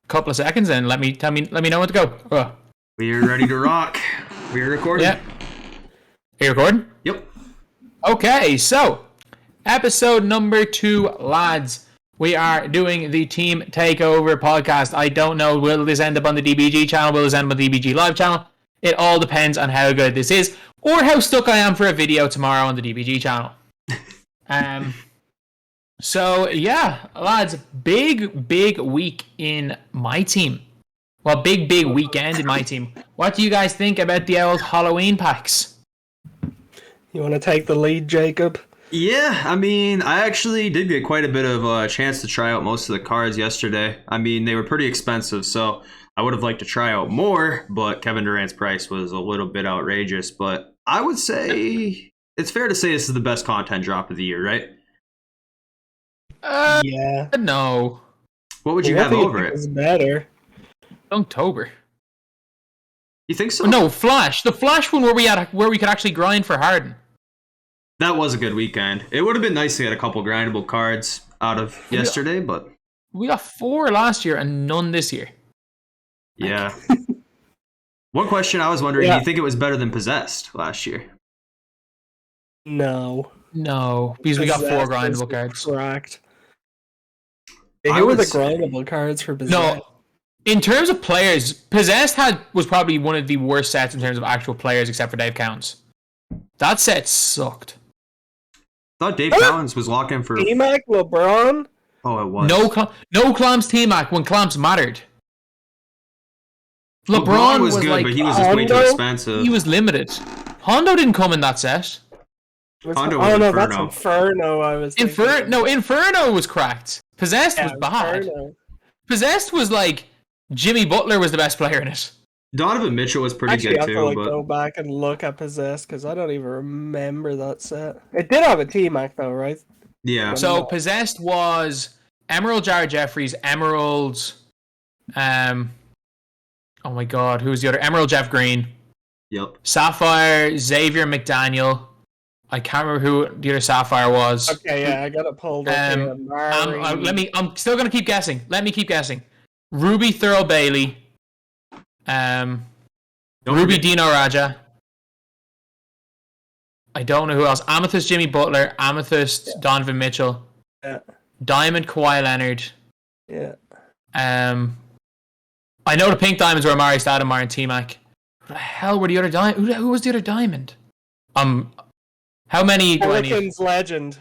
couple of seconds and let me know when to go. We're ready to rock. We're recording. Yeah. Are you recording? Yep. Okay, so episode number 2, lads. We are doing the Team Takeover podcast. I don't know, will this end up on the DBG channel? Will this end up on the DBG live channel? It all depends on how good this is, or how stuck I am for a video tomorrow on the DBG channel. So yeah, lads, big week in my team. Well, big weekend in my team. What do you guys think about the old Halloween packs? You want to take the lead, Jacob? Yeah, I mean, I actually did get quite a bit of a chance to try out most of the cards yesterday. I mean, they were pretty expensive, so I would have liked to try out more, but Kevin Durant's price was a little bit outrageous. But I would say it's fair to say this is the best content drop of the year, right? Yeah. No. What would you have over it? It's better. October. You think so? No, Flash. The Flash one where we could actually grind for Harden. That was a good weekend. It would have been nice to get a couple grindable cards out of yesterday, but we got 4 last year and none this year. Yeah. One question I was wondering, do you think it was better than Possessed last year? No, because we got 4 grindable cards. Correct. Who were the grindable cards for Possessed? No, in terms of players, Possessed was probably one of the worst sets in terms of actual players, except for Dave Counts. That set sucked. I thought Dave Collins was locking for T-Mac, LeBron? Oh, it was. No Clamps T-Mac when Clamps mattered. LeBron was good, but he was just way too expensive. He was limited. Hondo didn't come in that set. Hondo was Inferno. That's Inferno. I was Inferno was cracked. Possessed was bad. Inferno. Possessed was like Jimmy Butler was the best player in it. Donovan Mitchell was pretty good too. I have to go back and look at Possessed because I don't even remember that set. It did have a T-Mac though, right? Yeah. So Possessed was Emerald Jared Jeffries, Emerald, oh my god, who was the other? Emerald Jeff Green. Yep. Sapphire, Xavier McDaniel. I can't remember who the other Sapphire was. Okay, yeah, I got it pulled up here. I'm still gonna keep guessing. Let me keep guessing. Ruby Thurl Bailey. Ruby Dino Raja. I don't know who else. Amethyst Jimmy Butler. Amethyst Donovan Mitchell. Yeah. Diamond Kawhi Leonard. Yeah. I know the pink diamonds were Amari Stoudemire and T-Mac. Who the hell were the other diamond? Who was the other diamond? How many do I need? Pelicans legend.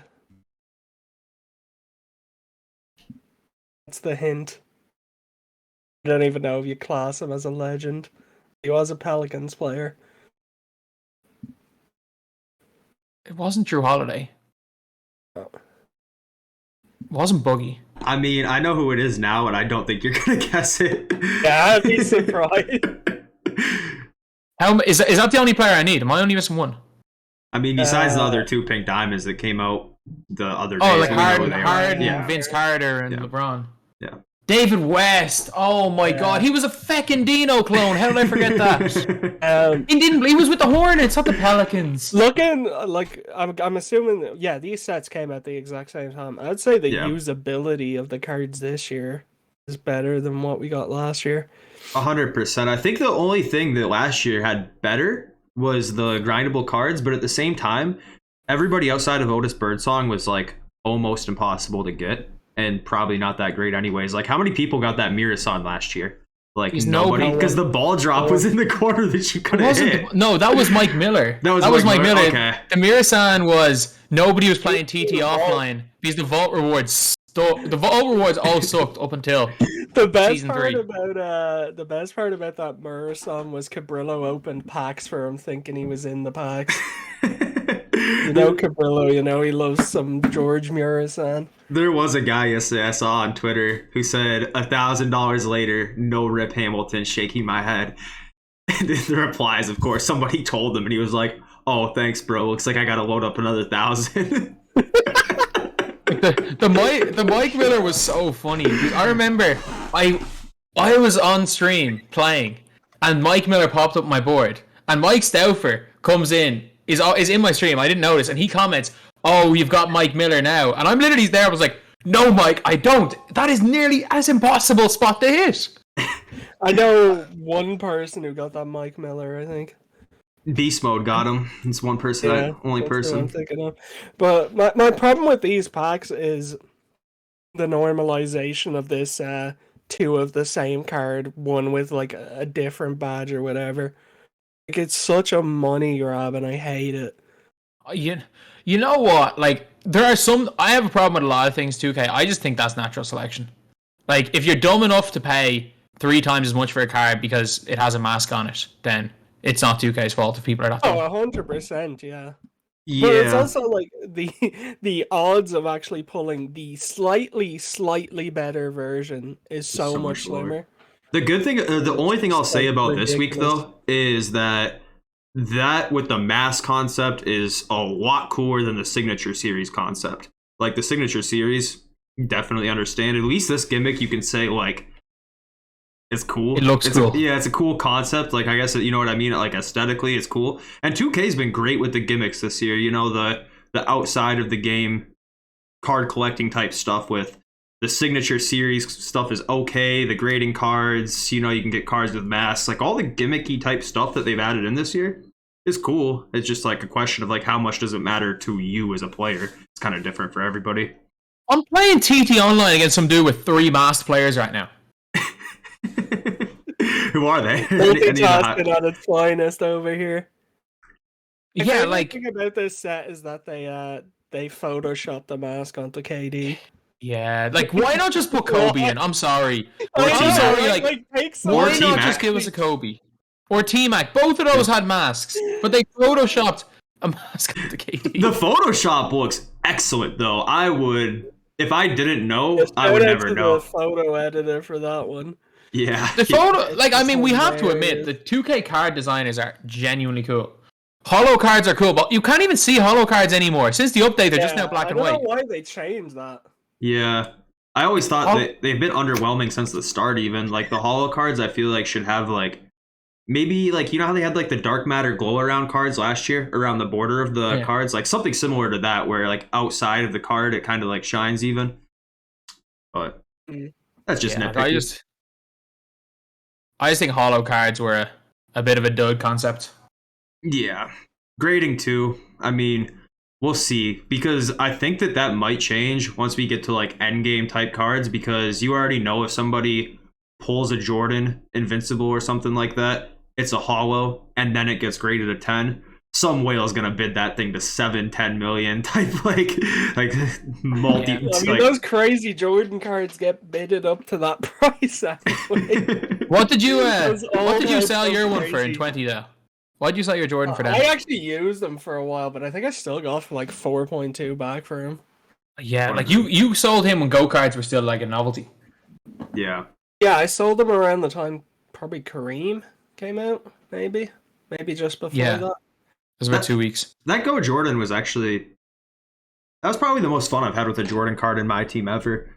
That's the hint. I don't even know if you class him as a legend. He was a Pelicans player. It wasn't Drew Holiday. Oh. It wasn't Boogie. I mean, I know who it is now, and I don't think you're gonna guess it. Yeah, I'd be surprised. Is that the only player I need? Am I only missing one? I mean, besides the other 2 pink diamonds that came out the other day. Oh, like Harden, Vince Carter, and Yeah. LeBron. Yeah. David West. Oh my god, he was a feckin' Dino clone. How did I forget that? He was with the Hornets, not the Pelicans. Looking like I'm assuming, these sets came at the exact same time. I'd say the usability of the cards this year is better than what we got last year. 100%. I think the only thing that last year had better was the grindable cards, but at the same time, everybody outside of Otis Birdsong was like almost impossible to get. And probably not that great anyways. Like, how many people got that Mirasan last year? Like, nobody, because the ball drop was in the corner that you couldn't hit. No, that was Mike Miller. That was Mike Miller. Okay. The Mirasan was nobody was playing TT offline because the vault rewards all sucked up until the best season 3. The best part about that Mirasan was Cabrillo opened packs for him, thinking he was in the packs. You know Cabrillo, he loves some George Murasan. There was a guy yesterday I saw on Twitter who said $1,000 later, no Rip Hamilton, shaking my head. And in the replies, of course, somebody told him, and he was like, "Oh, thanks, bro. Looks like I gotta load up another 1,000." The Mike Miller was so funny because I remember I was on stream playing, and Mike Miller popped up my board, and Mike Stauffer comes in. Is in my stream. I didn't notice, and he comments, "Oh, you've got Mike Miller now," and I'm literally there. I was like, "No, Mike, I don't. That is nearly as impossible spot to hit." I know one person who got that Mike Miller, I think. Beast mode got him. It's one person, Yeah, only that's who I'm person. thinking of. But my problem with these packs is the normalization of this two of the same card, one with like a different badge or whatever. Like it's such a money grab and I hate it. You know what? Like, there are some. I have a problem with a lot of things, 2K. I just think that's natural selection. Like, if you're dumb enough to pay 3 times as much for a card because it has a mask on it, then it's not 2K's fault if people are that dumb. 100%, yeah. But it's Yeah. also like the odds of actually pulling the slightly better version is so much lower. slimmer. The good thing, the only thing I'll say like about this week ridiculous. though is that with the mask concept is a lot cooler than the signature series concept. Like the signature series, definitely understand. At least this gimmick, you can say like it's cool. It looks cool. It's a cool concept. Like I guess you know what I mean. Like aesthetically, it's cool. And 2K's been great with the gimmicks this year. You know the outside of the game card collecting type stuff with the signature series stuff is okay. The grading cards, you know, you can get cards with masks. Like all the gimmicky type stuff that they've added in this year is cool. It's just like a question of like how much does it matter to you as a player? It's kind of different for everybody. I'm playing TT online against some dude with 3 masked players right now. Who are they? Multitasking at its finest over here. My Yeah, favorite like, thing about this set is that they photoshopped the mask onto KD. yeah, like, why not just put Kobe in? I'm sorry. Or I T-Mac. know, Sorry, like, take some why T-Mac. not just give us a Kobe? Or T-Mac. Both of those had masks, but they photoshopped a mask onto KD. The Photoshop looks excellent though. I would, if I didn't know, Shout I would out never to know. the photo editor for that one. Yeah. The photo, like, I It's mean, we have to admit, hilarious. the 2K card designers are genuinely cool. Holo cards are cool, but you can't even see holo cards anymore. Since the update, they're just now black and I white. don't know why they changed that. Yeah. I always thought that they've been underwhelming since the start even. Like the holo cards I feel like should have like maybe like you know how they had like the dark matter glow around cards last year around the border of the cards, like something similar to that where like outside of the card it kind of like shines even. But that's just nitpicky. I just think holo cards were a bit of a dud concept. Yeah. Grading too. I mean, we'll see because I think that might change once we get to like end game type cards because you already know if somebody pulls a Jordan Invincible or something like that, it's a holo and then it gets graded a 10. Some whale is gonna bid that thing to 7-10 million type like multi. I mean, those crazy Jordan cards get bidded up to that price anyway. What did you sell your one crazy. for in 20 though? Why'd you sell your Jordan for that? I actually used them for a while, but I think I still got for like 4.2 back for him. Yeah, like you sold him when Go cards were still like a novelty. Yeah. Yeah, I sold them around the time probably Kareem came out, maybe just before that. It was about 2 weeks. That Go Jordan was actually that was probably the most fun I've had with a Jordan card in my team ever.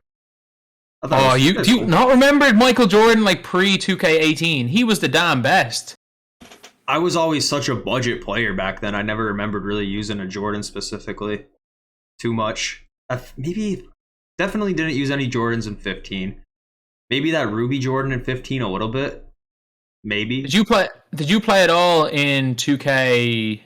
Do you not remember Michael Jordan like pre 2K18? He was the damn best. I was always such a budget player back then. I never remembered really using a Jordan specifically too much. Definitely didn't use any Jordans in 15. Maybe that Ruby Jordan in 15 a little bit. Maybe. Did you play it all in 2K14?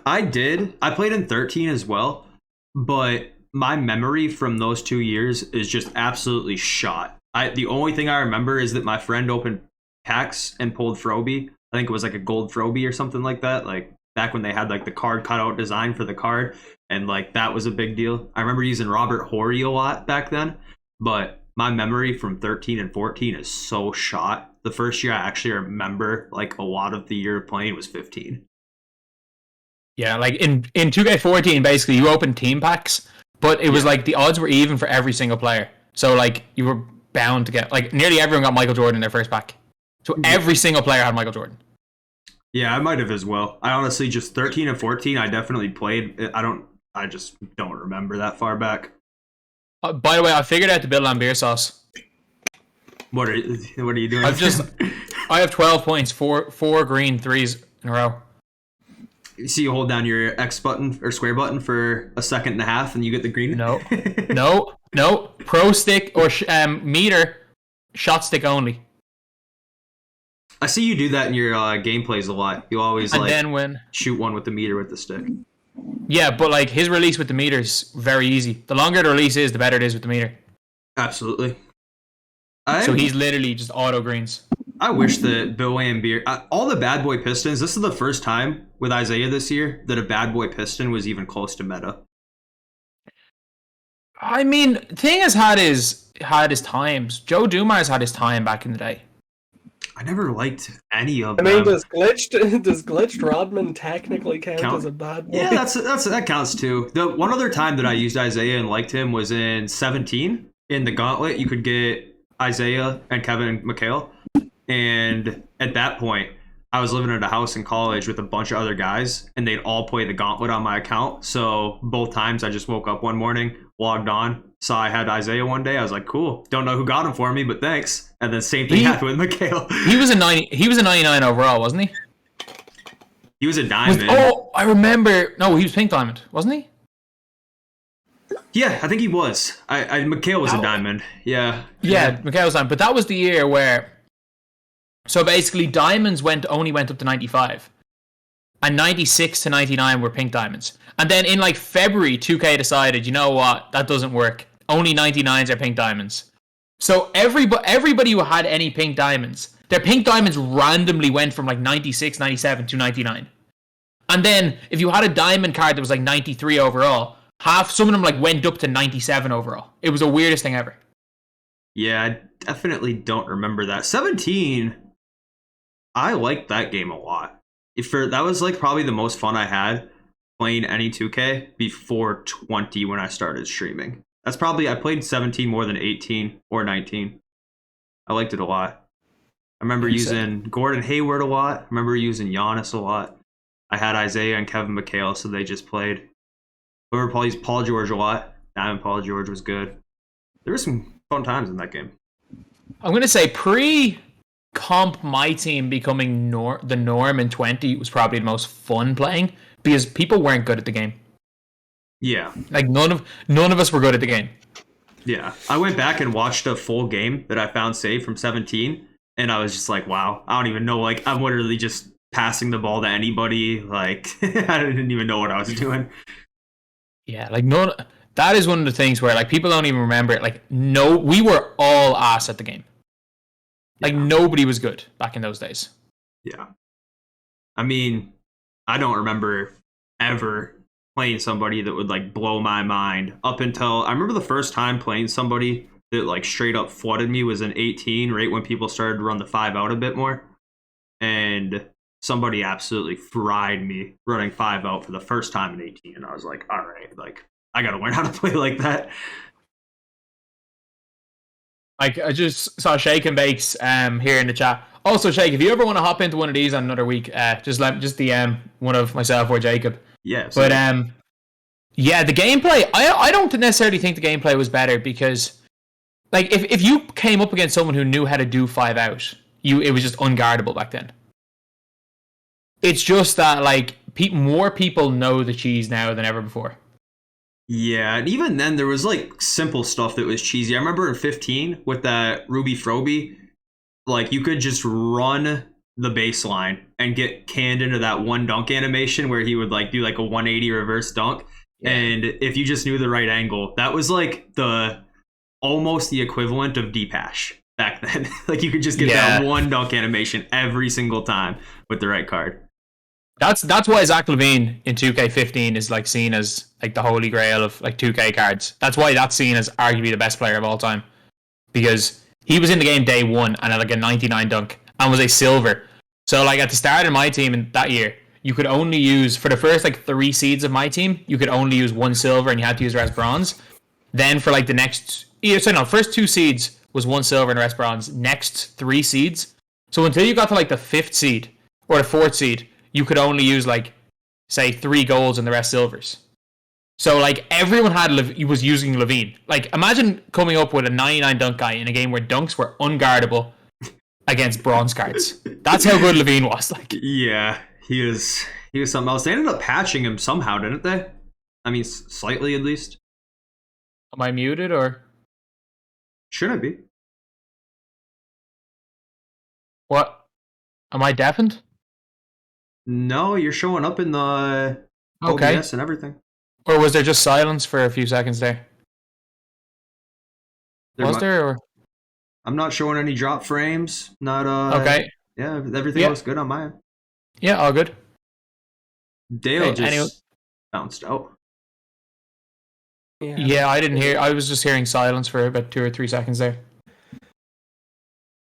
I did. I played in 13 as well, but my memory from those 2 years is just absolutely shot. The only thing I remember is that my friend opened packs and pulled Froby. I think it was like a gold Froby or something like that. Like back when they had like the card cutout design for the card, and like that was a big deal. I remember using Robert Horry a lot back then, but my memory from 13 and 14 is so shot. The first year I actually remember like a lot of the year playing was 15. Yeah, like in 2K14, basically you opened team packs, but it was like the odds were even for every single player. So like you were bound to get like nearly everyone got Michael Jordan in their first pack. So every single player had Michael Jordan. Yeah, I might have as well. I honestly just 13 and 14 I definitely played. I just don't remember that far back. By the way, I figured out the build on beer sauce. What are you doing? I have 12 points, four green threes in a row. So you hold down your X button or square button for a second and a half and you get the green? No. Pro stick or meter shot stick only. I see you do that in your gameplays a lot. You always And then when shoot one with the meter with the stick. yeah, but like his release with the meter is very easy. The longer the release is, the better it is with the meter. Absolutely. So he's literally just auto greens. I wish that Bill Lambier, all the bad boy pistons, this is the first time with Isaiah this year that a bad boy piston was even close to meta. I mean, Thing has had his times. Joe Dumars had his time back in the day. I never liked any of I them. mean, does glitched Rodman technically count as a bad boy? Yeah, that counts too. The one other time that I used Isaiah and liked him was in 17 in the Gauntlet. You could get Isaiah and Kevin McHale, and at that point, I was living at a house in college with a bunch of other guys, and they'd all play the Gauntlet on my account. So both times, I just woke up one morning, logged on, saw I had Isaiah one day. I was like, "Cool, don't know who got him for me, but thanks." And then same thing happened with McHale. He was a 99 overall, wasn't he? He was a diamond. I remember. No, he was pink diamond, wasn't he? Yeah, I think he was. McHale was a diamond. Yeah. Yeah, McHale was diamond. But that was the year where. So basically, diamonds only went up to 95, and 96 to 99 were pink diamonds. And then in like February, 2K decided, you know what, that doesn't work. Only 99s are pink diamonds. So everybody who had any pink diamonds, their pink diamonds randomly went from like 96, 97 to 99. And then if you had a diamond card that was like 93 overall, some of them like went up to 97 overall. It was the weirdest thing ever. Yeah, I definitely don't remember that. 17, I liked that game a lot. That was like probably the most fun I had playing any 2K before 20 when I started streaming. I played 17 more than 18 or 19. I liked it a lot. I remember using Gordon Hayward a lot. I remember using Giannis a lot. I had Isaiah and Kevin McHale, so they just played. I remember used Paul George a lot. Diamond Paul George was good. There were some fun times in that game. I'm going to say pre-comp MyTEAM becoming the norm in 20 was probably the most fun playing because people weren't good at the game. Yeah. Like none of us were good at the game. Yeah. I went back and watched a full game that I found saved from 17, and I was just like, wow, I don't even know. Like, I'm literally just passing the ball to anybody. Like, I didn't even know what I was doing. Yeah, like that is one of the things where like people don't even remember it. Like, we were all ass at the game. Like, nobody was good back in those days. Yeah. I mean, I don't remember ever playing somebody that would like blow my mind up until I remember the first time playing somebody that like straight up flooded me was in 18, right when people started to run the 5 out a bit more. And somebody absolutely fried me running 5 out for the first time in 18. And I was like, all right, like I got to learn how to play like that. Like, I just saw Shake and Bakes here in the chat. Also, Shake, if you ever want to hop into one of these on another week, just DM one of myself or Jacob. Yeah. But yeah, the gameplay, I don't necessarily think the gameplay was better because, like, if you came up against someone who knew how to do 5 out, it was just unguardable back then. It's just that, like, more people know the cheese now than ever before. Yeah, and even then there was like simple stuff that was cheesy. I remember in 15 with that Ruby Froby, like you could just run the baseline and get canned into that one dunk animation where he would like do like a 180 reverse dunk. Yeah. And if you just knew the right angle, that was like almost the equivalent of D-Pash back then. Like you could just get that one dunk animation every single time with the right card. That's why Zach LaVine in 2K15 is like seen as like the holy grail of like 2K cards. That's why that's seen as arguably the best player of all time, because he was in the game day one and had like a 99 dunk and was a silver. So like at the start of MyTEAM in that year, you could only use for the first like 3 seeds of MyTEAM, you could only use 1 silver and you had to use the rest bronze. Then for like the first 2 seeds was 1 silver and the rest bronze. Next 3 seeds. So until you got to like the 5th seed or the 4th seed, you could only use like, say, 3 golds and the rest silvers. So like everyone was using LaVine. Like imagine coming up with a 99 dunk guy in a game where dunks were unguardable against bronze cards. That's how good LaVine was. Like, yeah, he was something else. They ended up patching him somehow, didn't they? I mean, slightly at least. Am I muted or? Should I be? Am I deafened? No, you're showing up in the Okay. OBS and everything. Or was there just silence for a few seconds there? There? Or? I'm not showing any drop frames. Not Okay. Yeah, everything Yeah. looks good on my end. Yeah, all good. Dale Hey, just anyway. bounced out. Yeah, I didn't hear. I was just hearing silence for about 2 or 3 seconds there.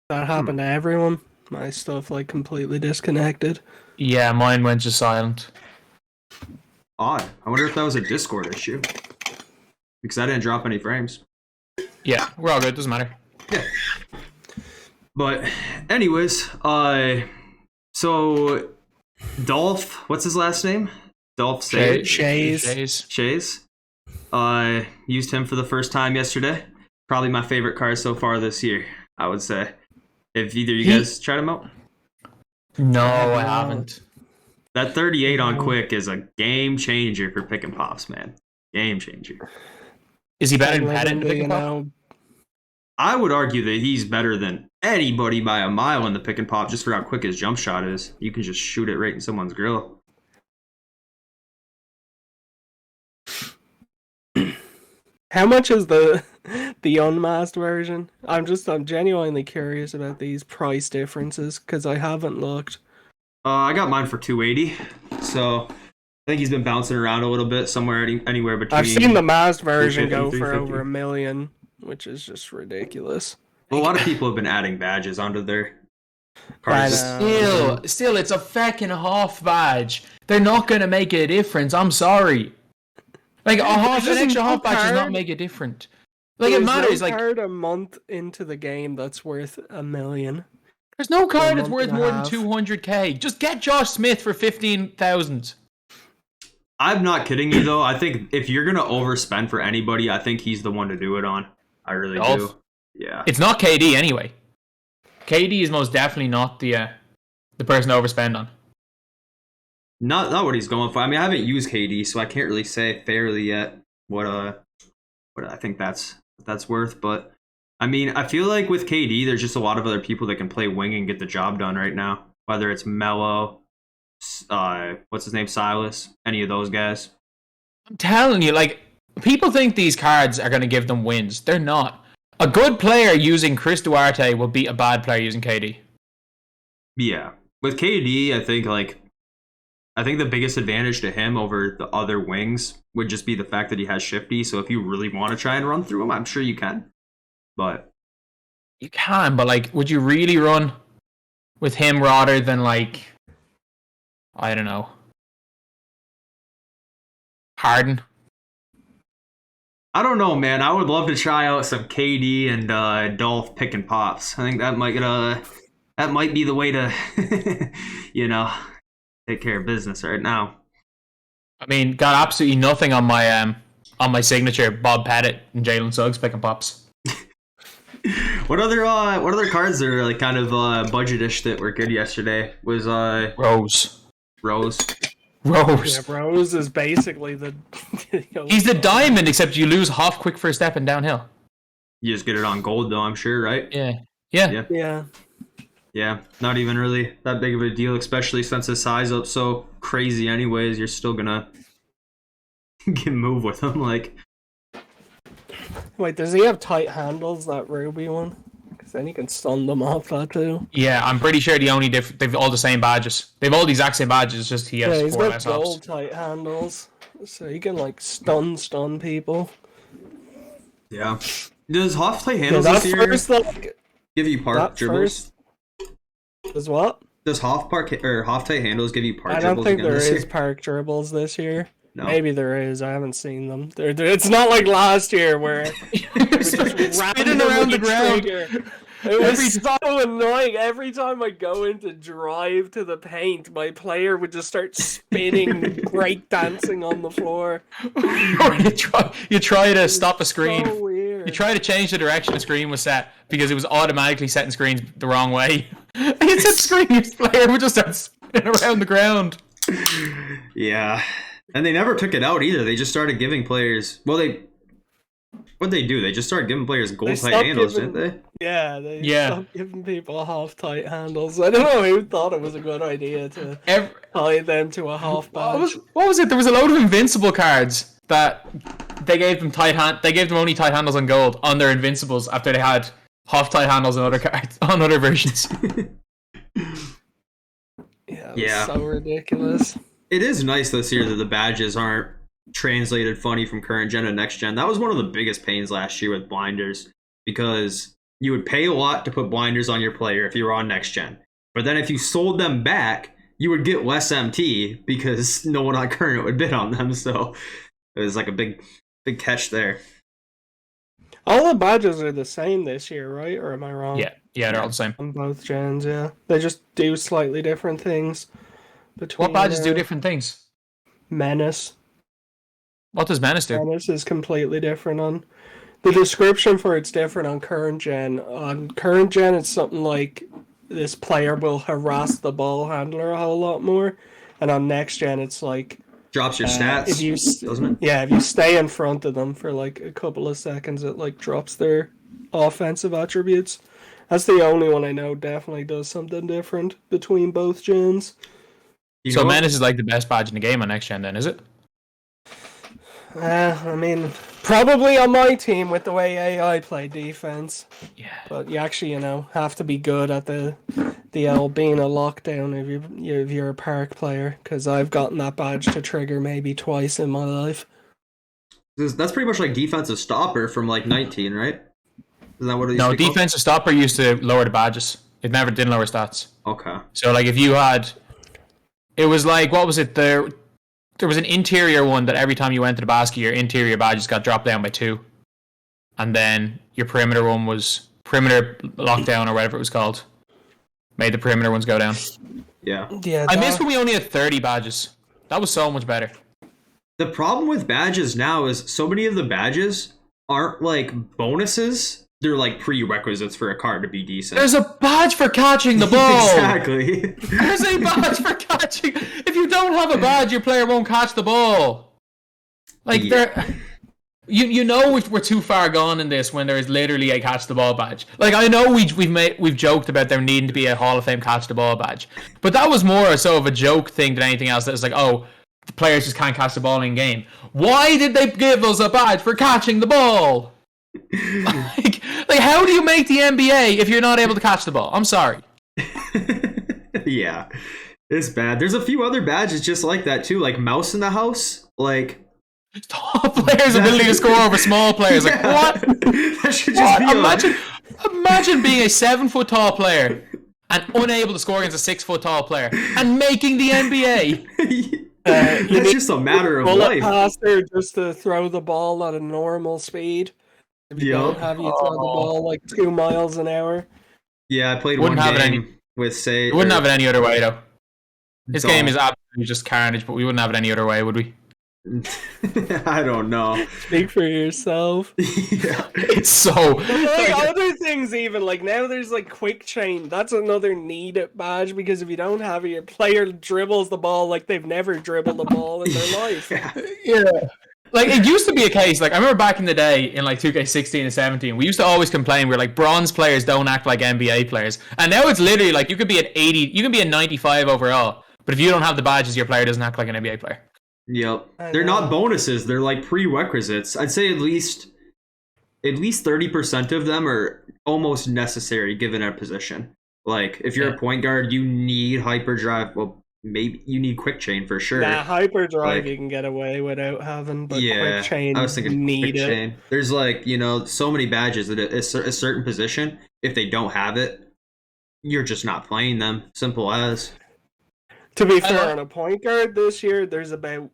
That happened to everyone. My stuff like completely disconnected. Yeah, mine went just silent. Odd. I wonder if that was a Discord issue. Because I didn't drop any frames. Yeah, we're all good. Doesn't matter. Yeah. But anyways, so Dolph, what's his last name? Dolph Shays. Used him for the first time yesterday. Probably my favorite card so far this year, I would say. If either of you guys tried him out? No, I haven't. That 38 on quick is a game changer for pick and pops, man. Game changer. Is he better than Pettit in pick and pop? I would argue that he's better than anybody by a mile in the pick and pop just for how quick his jump shot is. You can just shoot it right in someone's grill. How much is the unmasked version? I'm genuinely curious about these price differences because I haven't looked. I got mine for 280, so I think he's been bouncing around a little bit, somewhere anywhere between. I've seen the masked version go for 350. over $1 million, which is just ridiculous. Well, a lot of people have been adding badges onto their I cards. know. Still, it's a fucking half badge. They're not going to make a difference. I'm sorry. Like, an extra half badge does not make a difference. Like, it matters. There's no like card a month into the game that's worth $1 million. There's no card that's worth month more and a than half. 200k. Just get Josh Smith for 15,000. I'm not kidding you though. I think if you're gonna overspend for anybody, I think he's the one to do it on. I really do. Yeah. It's not KD anyway. KD is most definitely not the person to overspend on. Not what he's going for. I mean, I haven't used KD, so I can't really say fairly yet what I think that's worth. But I mean, I feel like with KD, there's just a lot of other people that can play wing and get the job done right now. Whether it's Melo, what's his name, Silas, any of those guys. I'm telling you, like, people think these cards are going to give them wins. They're not. A good player using Chris Duarte will beat a bad player using KD. Yeah, with KD, I think the biggest advantage to him over the other wings would just be the fact that he has shifty. So if you really want to try and run through him, I'm sure you can. But you can, but like, would you really run with him rather than like, I don't know, Harden? I don't know, man. I would love to try out some KD and Dolph pick and pops. I think that might be the way to, take care of business right now. I mean, got absolutely nothing on my signature. Bob Pettit and Jalen Suggs pick and pops. What other cards are like kind of budgetish that were good yesterday? Was Rose. Yeah, Rose is basically the. He's the diamond, except you lose half quick for a step and downhill. You just get it on gold though, I'm sure, right? Yeah. Yeah, not even really that big of a deal, especially since his size up so crazy anyways. You're still gonna get move with him. Like, wait, does he have tight handles, that Ruby one? Because then you can stun them off that too. Yeah, I'm pretty sure they've all the same badges. They've all the exact same badges, just he has he's 4 got less hops. gold tight handles, so you can like stun people. yeah. Does Hoff play handles this year? Give you park dribbles? Does what? Does Hoff tight handles give you park I dribbles? don't think there is year? park dribbles this year. No. Maybe there is. I haven't seen them. It's not like last year where spinning around the ground. It was so annoying. Every time I go in to drive to the paint, my player would just start spinning, break dancing on the floor. Or you try to stop a screen. So weird. You try to change the direction the screen was set because it was automatically setting screens the wrong way. You set screen, your player would just start spinning around the ground. Yeah. And they never took it out either. They just started giving players. Well, What'd they do? They just started giving players gold They tight stopped handles, giving- didn't they? Yeah, they Yeah. stopped giving people half tight handles. I don't know who thought it was a good idea to Every, tie them to a half badge. what was it? There was a load of invincible cards that they gave them They gave them only tight handles on gold on their invincibles after they had half tight handles on other cards on other versions. Yeah, Yeah. so ridiculous. It is nice this year that the badges aren't translated funny from current gen to next gen. That was one of the biggest pains last year with blinders, because you would pay a lot to put blinders on your player if you were on next gen. But then if you sold them back, you would get less MT because no one on current would bid on them. So it was like a big catch there. All the badges are the same this year, right? Or am I wrong? Yeah, they're all the same. On both gens, yeah. They just do slightly different things. What badges do different things? Menace. What does Menace do? Menace is completely different on... The description for it's different on current gen. On current gen, it's something like this player will harass the ball handler a whole lot more. And on next gen, it's like... Drops your stats, if you doesn't it? Yeah, if you stay in front of them for like a couple of seconds, it like drops their offensive attributes. That's the only one I know definitely does something different between both gens. So Menace is like the best badge in the game on next gen, then, is it? I mean, probably on my team with the way AI play defense. Yeah. But you actually, have to be good at the being a lockdown if you're a park player, because I've gotten that badge to trigger maybe twice in my life. That's pretty much like defensive stopper from like 19, right? Is that what it used No, to be called? defensive stopper used to lower the badges. It never did lower stats. Okay. So like if you had, it was like, what was it? There was an interior one that every time you went to the basket, your interior badges got dropped down by 2. And then your perimeter one was perimeter lockdown or whatever it was called. Made the perimeter ones go down. Yeah. Yeah, I miss when we only had 30 badges. That was so much better. The problem with badges now is so many of the badges aren't like bonuses. They're like prerequisites for a card to be decent. There's a badge for catching the ball. Exactly. There's a badge for catching. If you don't have a badge, your player won't catch the ball. Like you know we're too far gone in this when there is literally a catch the ball badge. Like I know we've joked about there needing to be a Hall of Fame catch the ball badge, but that was more so of a joke thing than anything else. That was like, oh, the players just can't catch the ball in game. Why did they give us a badge for catching the ball? like how do you make the NBA if you're not able to catch the ball? I'm sorry. Yeah, it's bad. There's a few other badges just like that too, like mouse in the house. Like top players' ability to score over small players. Like what? That should just be imagine being a 7-foot tall player and unable to score against a 6-foot tall player and making the NBA. It's just a matter of life. Passer just to throw the ball at a normal speed. If you don't have you throw the ball like 2 miles an hour. Yeah, I played Wouldn't one have it game with say. We wouldn't have it any other way though. This game is absolutely just carnage, but we wouldn't have it any other way, would we? I don't know. Speak for yourself. Yeah. It's so Like other things even, like now there's like quick chain. That's another need badge, because if you don't have it, your player dribbles the ball like they've never dribbled the ball in their life. yeah. Like it used to be a case, like I remember back in the day in like 2K16 and 17, we used to always complain we're like bronze players don't act like NBA players. And now it's literally like you could be at 80, you can be at 95 overall, but if you don't have the badges, your player doesn't act like an NBA player. Yep. They're not bonuses, they're like prerequisites. I'd say at least 30% of them are almost necessary given our position. Like if you're a point guard, you need hyperdrive. Well, maybe you need quick chain for sure. That hyperdrive you can get away without having, but quick chain, I was thinking need quick it. chain. There's like, so many badges that a certain position, if they don't have it, you're just not playing them. Simple as. To be fair, on a point guard this year, there's about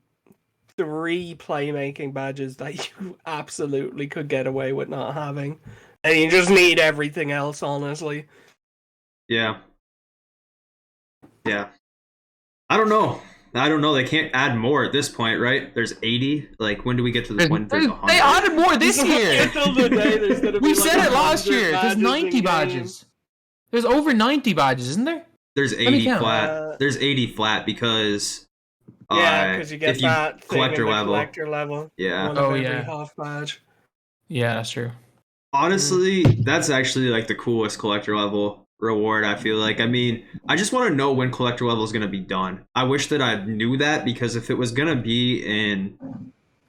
3 playmaking badges that you absolutely could get away with not having. And you just need everything else, honestly. Yeah. Yeah. I don't know. They can't add more at this point, right? There's 80. Like, when do we get to the point there's 100? They added more this year. Until the day there's gonna be We like said it last 100 year. There's 90 badges. There's over 90 badges, isn't there? There's 80 flat. There's 80 flat because because you get if you that thing collector in the level. collector level. Yeah. One of every half badge. Yeah, that's true. Honestly, that's actually like the coolest collector level reward, I feel like. I mean, I just want to know when collector level is going to be done. I wish that I knew that, because if it was going to be in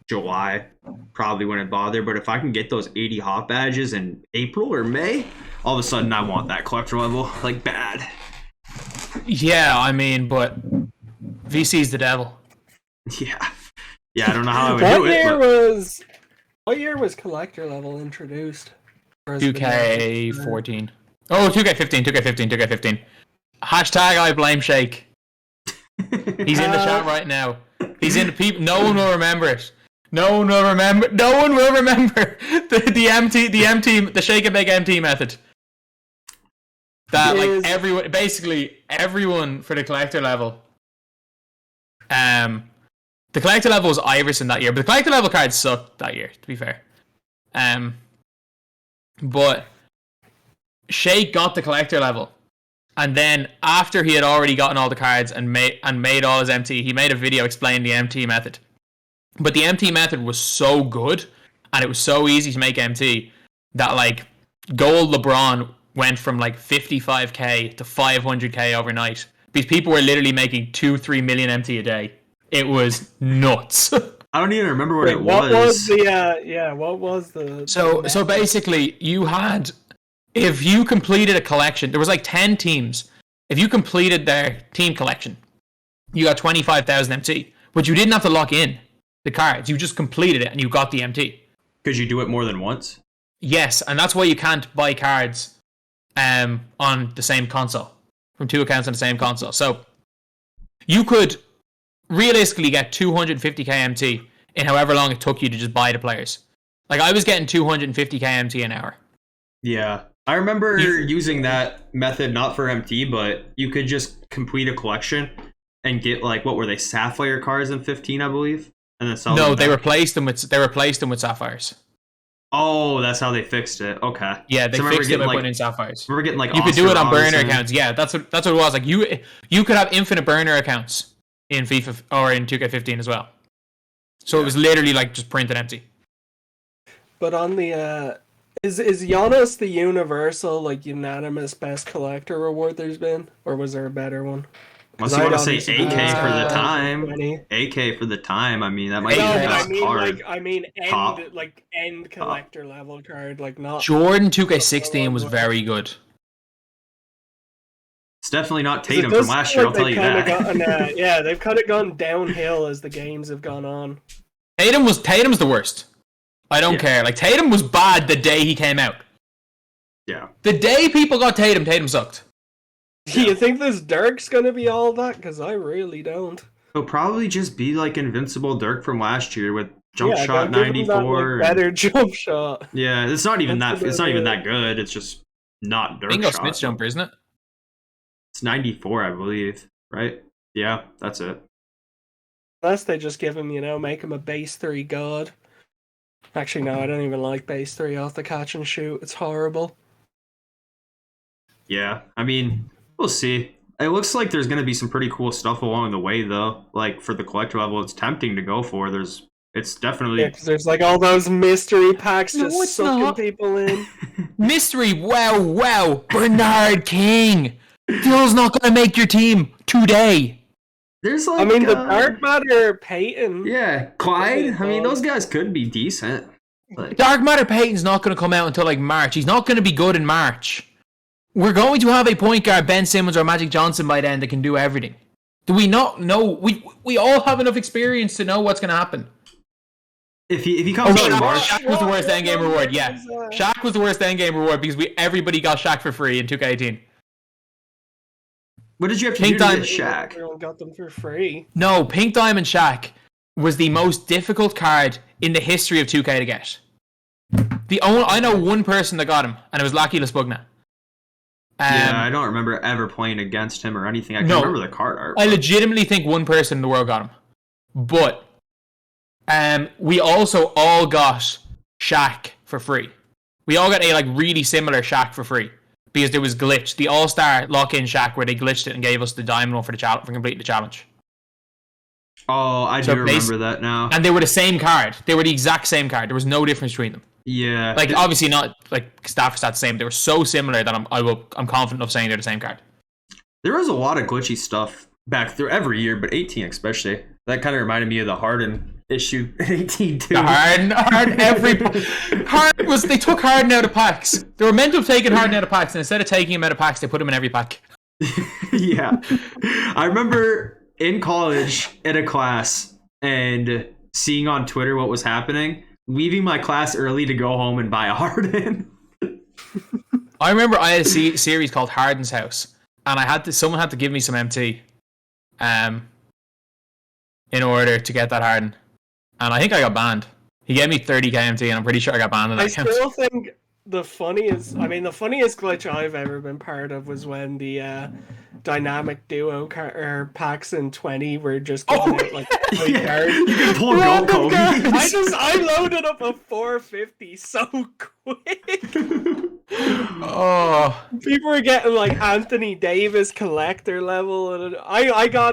July, probably wouldn't bother. But if I can get those 80 hot badges in April or May, all of a sudden I want that collector level like bad. Yeah, I mean, but VC's the devil. Yeah. Yeah, I don't know how I would What do it. year But what year was collector level introduced? Or has it been 2K14. Oh, 2K15, 2K15, 2K15. Hashtag I blame Shake. He's in the chat right now. He's in the people. No one will remember it. No one will remember. No one will remember the shake and bake MT method. That like everyone, basically everyone for the collector level. The collector level was Iverson that year, but the collector level cards sucked that year. To be fair, but Shake got the collector level, and then after he had already gotten all the cards and made all his MT, he made a video explaining the MT method. But the MT method was so good, and it was so easy to make MT, that like gold LeBron went from like 55k to 500k overnight, because people were literally making 2-3 million MT a day. It was nuts. I don't even remember what it was. What was the what was the So basically you had, if you completed a collection, there was like 10 teams. If you completed their team collection, you got 25,000 MT, but you didn't have to lock in the cards. You just completed it and you got the MT. Because you do it more than once? Yes, and that's why you can't buy cards on the same console, from two accounts on the same console. So you could realistically get 250k MT in however long it took you to just buy the players. Like I was getting 250k MT an hour. Yeah. I remember using that method not for MT, but you could just complete a collection and get like, what were they, Sapphire cards in 15, I believe? And then sell them No, they back. replaced them with Sapphires. Oh, that's how they fixed it. Okay. Yeah, they So fixed it by like, putting in Sapphires. Remember getting like You could do it on burner Robinson. accounts. Yeah, that's what it was. Like you could have infinite burner accounts in FIFA or in 2K15 as well. So it was literally like just printed empty. But on the is Giannis the universal like unanimous best collector reward there's been, or was there a better one? Unless you want to say obviously AK think for the it's time. 20. AK for the time. I mean, that might be No, the but best card. I mean Top. end collector level card, like not Jordan 2K16 was very good. It's definitely not 'cause it Tatum does from last feel year, I'll like tell you they've that. kinda gotten, yeah, they've kind of gone downhill as the games have gone on. Tatum's the worst. I don't care. Like Tatum was bad the day he came out. Yeah. The day people got Tatum sucked. Do you think this Dirk's gonna be all that? Because I really don't. It'll probably just be like Invincible Dirk from last year with jump Yeah, shot they'll give him that, 94. like, better jump shot. Yeah, it's not even That's that. It's not about even it. that good. It's just not Dirk Bingo shot. Smith's jumper, isn't it? It's 94, I believe. Right? Yeah, that's it. Unless they just give him, make him a base 3 god. Actually, no, I don't even like base 3 off the catch and shoot. It's horrible. Yeah, I mean, we'll see. It looks like there's going to be some pretty cool stuff along the way, though. Like for the collector level, it's tempting to go for. It's definitely. Yeah, 'cause there's like all those mystery packs No, just it's sucking not. people in. Mystery, wow. Bernard King. Dill's not going to make your team today. There's like. I mean, the Dark Matter Peyton. Yeah, Clyde. I mean, those guys could be decent. Like, Dark Matter Peyton's not going to come out until like March. He's not going to be good in March. We're going to have a point guard, Ben Simmons or Magic Johnson, by then that can do everything. Do we not know? We all have enough experience to know what's going to happen. if he comes out in March, Shaq was the worst endgame reward. Yeah, Shaq was the worst endgame reward because everybody got Shaq for free in 2K18. what did you have to Pink do to get Diamond- Shaq? Everyone got them for free. No, Pink Diamond Shaq was the most difficult card in the history of 2K to get. I know one person that got him, and it was Lucky Laspugna. Yeah, I don't remember ever playing against him or anything. I can remember the card art. I legitimately think one person in the world got him. But we also all got Shaq for free. We all got a really similar Shaq for free because there was glitch. The All-Star lock-in Shaq where they glitched it and gave us the diamond one for completing the challenge. Oh, I do remember that now. And they were the same card. They were the exact same card. There was no difference between them. Yeah. Like obviously not like stat for stat the same. They were so similar that I'm confident of saying they're the same card. There was a lot of glitchy stuff back through every year, but 18 especially. That kind of reminded me of the Harden issue in 18 too. The Harden was they took Harden out of packs. They were meant to have taken Harden out of packs, and instead of taking him out of packs, they put him in every pack. Yeah. I remember in college in a class and seeing on Twitter what was happening, leaving my class early to go home and buy a Harden. I remember I had a series called Harden's House, and someone had to give me some MT, in order to get that Harden, and I think I got banned. He gave me 30k MT, and I'm pretty sure I got banned on that account. I still think the funniest glitch I've ever been part of was when the dynamic duo packs in 20 were just giving out like cards. You can pull gold Kobe. I loaded up a 450 so quick. Oh, people were getting like Anthony Davis collector level, and I got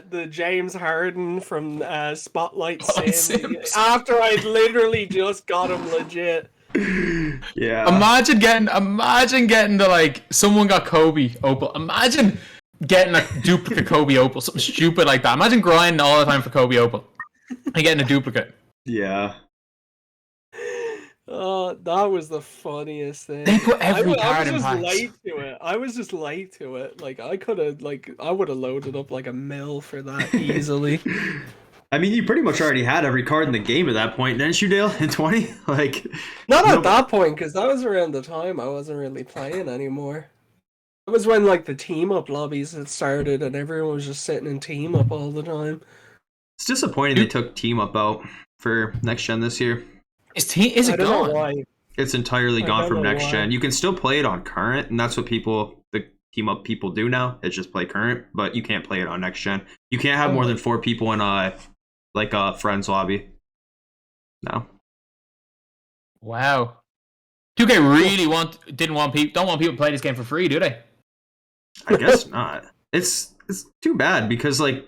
the James Harden from Spotlight Sims after I'd literally just got him legit. Yeah. Imagine getting the like someone got Kobe Opal. Imagine getting a duplicate Kobe Opal, something stupid like that. Imagine grinding all the time for Kobe Opal and getting a duplicate. Yeah. Oh, that was the funniest thing. They put every card in packs. I was just late to it. Like I would have loaded up like a mil for that easily. I mean, you pretty much already had every card in the game at that point, didn't you, Dale? In 20, like not at that point, because that was around the time I wasn't really playing anymore. That was when like the team up lobbies had started, and everyone was just sitting in team up all the time. It's disappointing they took team up out for next gen this year. Is it gone? Why. It's entirely gone from next gen. You can still play it on current, and that's what the team up people do now. It's just play current, but you can't play it on next gen. You can't have more than 4 people in a friends lobby. No. Wow. 2K really don't want people to play this game for free, do they? I guess not. It's too bad because like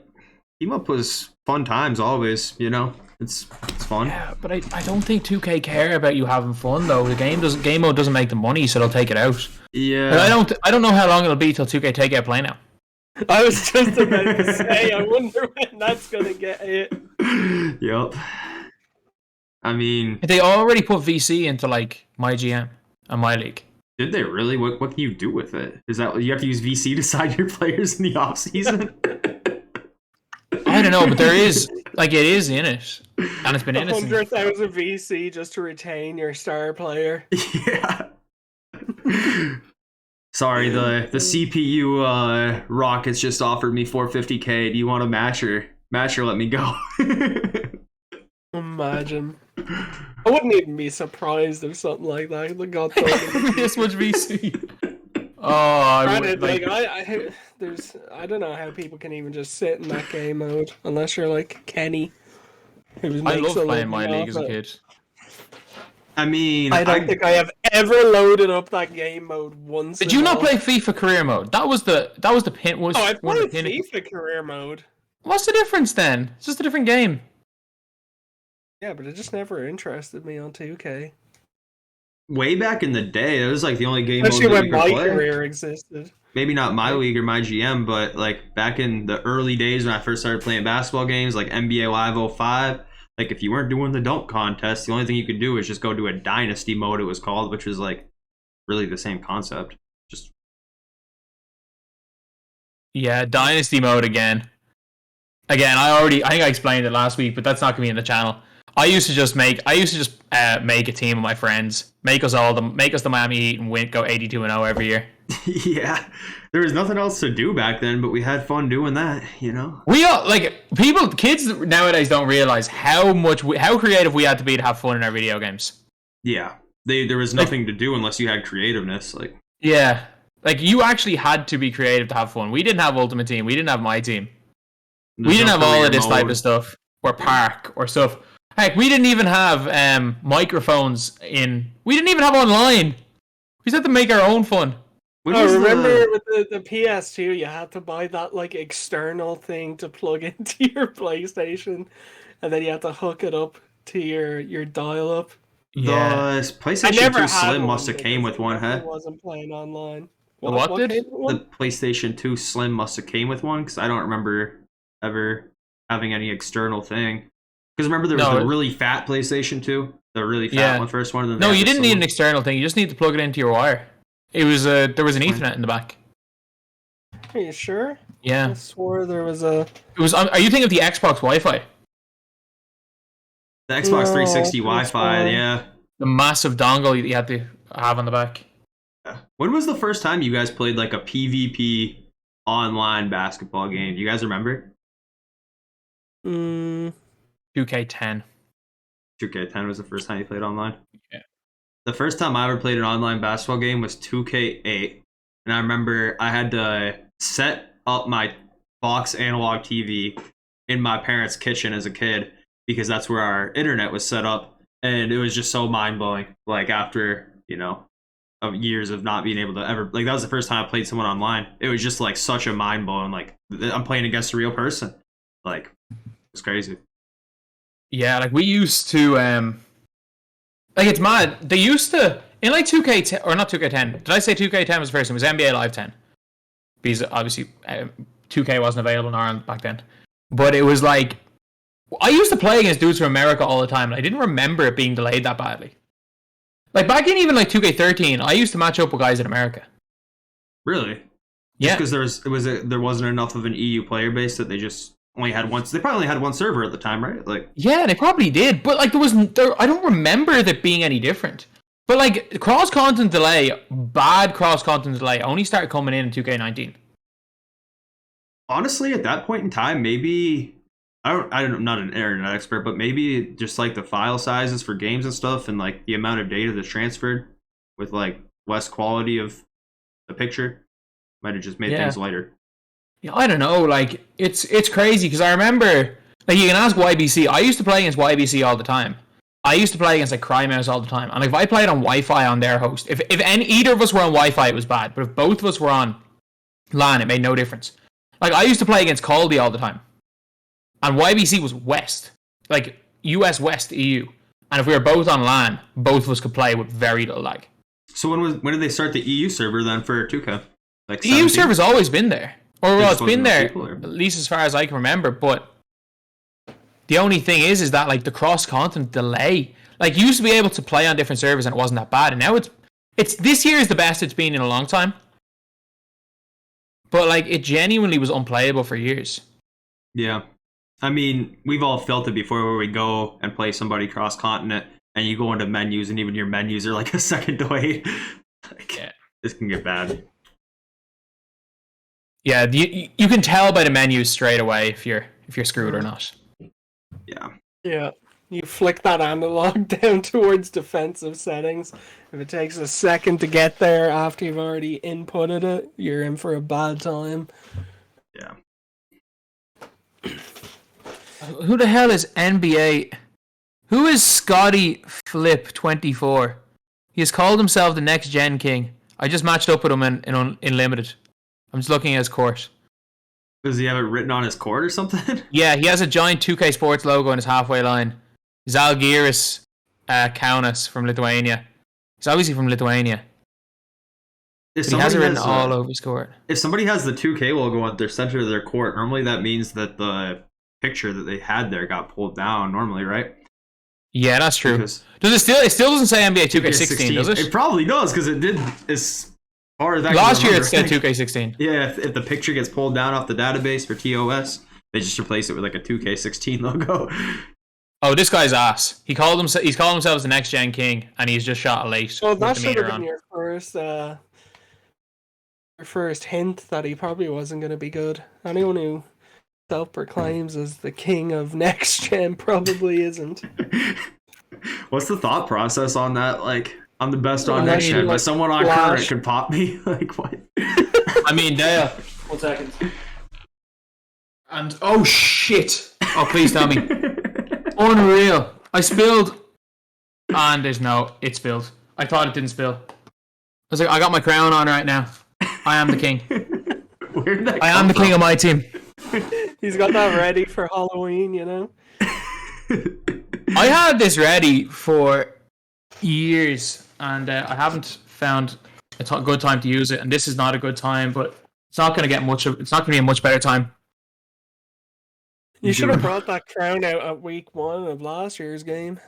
team up was fun times always, you know. It's fun. Yeah, but I don't think 2K care about you having fun though. The game mode doesn't make the money, so they'll take it out. Yeah. But I don't know how long it'll be till 2K take out Play Now. I was just about to say, I wonder when that's gonna get it. Yep. I mean, they already put VC into like my GM and my league. Did they really? What can you do with it? Is that you have to use VC to sign your players in the off season? I don't know, but there is like it is in it, and it's been in it. 100,000 VC just to retain your star player. Yeah. Sorry, the CPU Rockets just offered me 450k. Do you want to match or let me go? Imagine. I wouldn't even be surprised if something like that got done. This much VC. Oh, Granted, I don't know how people can even just sit in that game mode unless you're like Kenny. I love playing my league as a kid. I mean, I don't think I have ever loaded up that game mode once. Did you not play FIFA career mode? That was the pin. I played FIFA career mode. What's the difference then? It's just a different game. Yeah, but it just never interested me on 2K. Way back in the day, it was like the only game mode especially that when you could my play. career existed. Maybe not my league or my GM, but like back in the early days when I first started playing basketball games, like NBA Live 05, like if you weren't doing the dunk contest, the only thing you could do was just go to a dynasty mode, it was called, which was like really the same concept. Just yeah, dynasty mode again. I think I explained it last week, but that's not gonna be in the channel. I used to just make a team of my friends, make us the Miami Heat and go 82-0 every year. Yeah, there was nothing else to do back then, but we had fun doing that, you know. We all kids nowadays don't realize how creative we had to be to have fun in our video games. Yeah, there was nothing to do unless you had creativeness, like. Yeah, like you actually had to be creative to have fun. We didn't have Ultimate Team. We didn't have My Team. We didn't have all of this type of stuff or Park or stuff. Heck, we didn't even have microphones in. We didn't even have online. We just had to make our own fun. Remember with the PS2, you had to buy that like external thing to plug into your PlayStation, and then you had to hook it up to your dial-up. Yeah. I PlayStation never 2 had Slim one must have came because with I one, definitely huh? wasn't playing online. The what did? came with one? The PlayStation 2 Slim must have came with one because I don't remember ever having any external thing. Because remember there was the No. really fat PlayStation 2, the really fat Yeah. one, first one. And then No, they you had the didn't need slim an external thing. You just need to plug it into your wire. It was there was an one. Ethernet in the back. Are you sure? I Yeah. swore there was a. It was. Are you thinking of the Xbox Wi-Fi? The Xbox No, 360 it's Wi-Fi, fine. yeah. The massive dongle you had to have on the back. When was the first time you guys played like a PvP online basketball game? Do you guys remember? 2K10. 2K10 was the first time you played online? Yeah. The first time I ever played an online basketball game was 2K8. And I remember I had to set up my box analog TV in my parents' kitchen as a kid because that's where our internet was set up. And it was just so mind-blowing. Like after, of years of not being able to ever, like that was the first time I played someone online. It was just like such a mind-blowing, like I'm playing against a real person. Like, it's crazy. Yeah, like we used to like it's mad. They used to in like 2K10 or not 2K10. Did I say 2K10 was the first one? It was NBA Live 10. Because obviously 2K wasn't available in Ireland back then. But it was like I used to play against dudes from America all the time and I didn't remember it being delayed that badly. Like back in even like 2K13, I used to match up with guys in America. Really? Yeah. Just because there wasn't enough of an EU player base that they just only had one. They probably only had one server at the time, right? Like, yeah, they probably did, but like I don't remember there being any different. But like cross-continent delay, bad cross-continent delay, only started coming in 2K19. honestly, at that point in time, maybe I'm not an internet expert, but maybe just like the file sizes for games and stuff, and like the amount of data that's transferred with like less quality of the picture might have just made things lighter. Yeah, I don't know. Like it's crazy because I remember like you can ask YBC. I used to play against YBC all the time. I used to play against like Crymouse all the time, and like, if I played on Wi-Fi on their host, if either of us were on Wi-Fi, it was bad. But if both of us were on LAN, it made no difference. Like I used to play against Caldy all the time, and YBC was West, like US West EU, and if we were both on LAN, both of us could play with very little lag. So when did they start the EU server then for 2K? Like the EU server's always been there, or well, it's been there people, at least as far as I can remember. But the only thing is that like the cross-continent delay, like you used to be able to play on different servers and it wasn't that bad, and now it's this year is the best it's been in a long time. But like it genuinely was unplayable for years. Yeah. I mean, we've all felt it before where we go and play somebody cross-continent and you go into menus and even your menus are like a second delayed. Like, Yeah. This can get bad. Yeah, you can tell by the menus straight away if you're screwed or not. Yeah. Yeah. You flick that analog down towards defensive settings. If it takes a second to get there after you've already inputted it, you're in for a bad time. Yeah. Who the hell is NBA? Who is Scotty Flip 24? He has called himself the next gen king. I just matched up with him in limited. I'm just looking at his court. Does he have it written on his court or something? Yeah, he has a giant 2K Sports logo on his halfway line. Zalgiris Kaunas from Lithuania. He's obviously from Lithuania. But he has it written all over his court. If somebody has the 2K logo at their center of their court, normally that means that the picture that they had there got pulled down normally, right? Yeah, that's true. Because Does it still? It still doesn't say NBA 2K16, does it? It probably does because it did as far as that. Last year it said 2K16. Yeah, if the picture gets pulled down off the database for TOS, they just replace it with like a 2K16 logo. Oh, this guy's ass. He's calling himself the next gen king, and he's just shot a late. Well, that with the should have meter been on. your first hint that he probably wasn't going to be good. Anyone who self-proclaims as the king of next gen probably isn't. What's the thought process on that? Like, I'm the best on Unless next you, gen, like, but someone on flash. current could pop me. Like, what? I mean, Dale. 1 second. And oh shit! Oh, please tell me. Unreal. I spilled. And it spilled. I thought it didn't spill. I was like, I got my crown on right now. I am the king. Where'd that I come am the from? king of my team. He's got that ready for Halloween, you know? I had this ready for years, and I haven't found a good time to use it. And this is not a good time, but it's not going to get much. It's not going to be a much better time. You should have brought that crown out at week 1 of last year's game.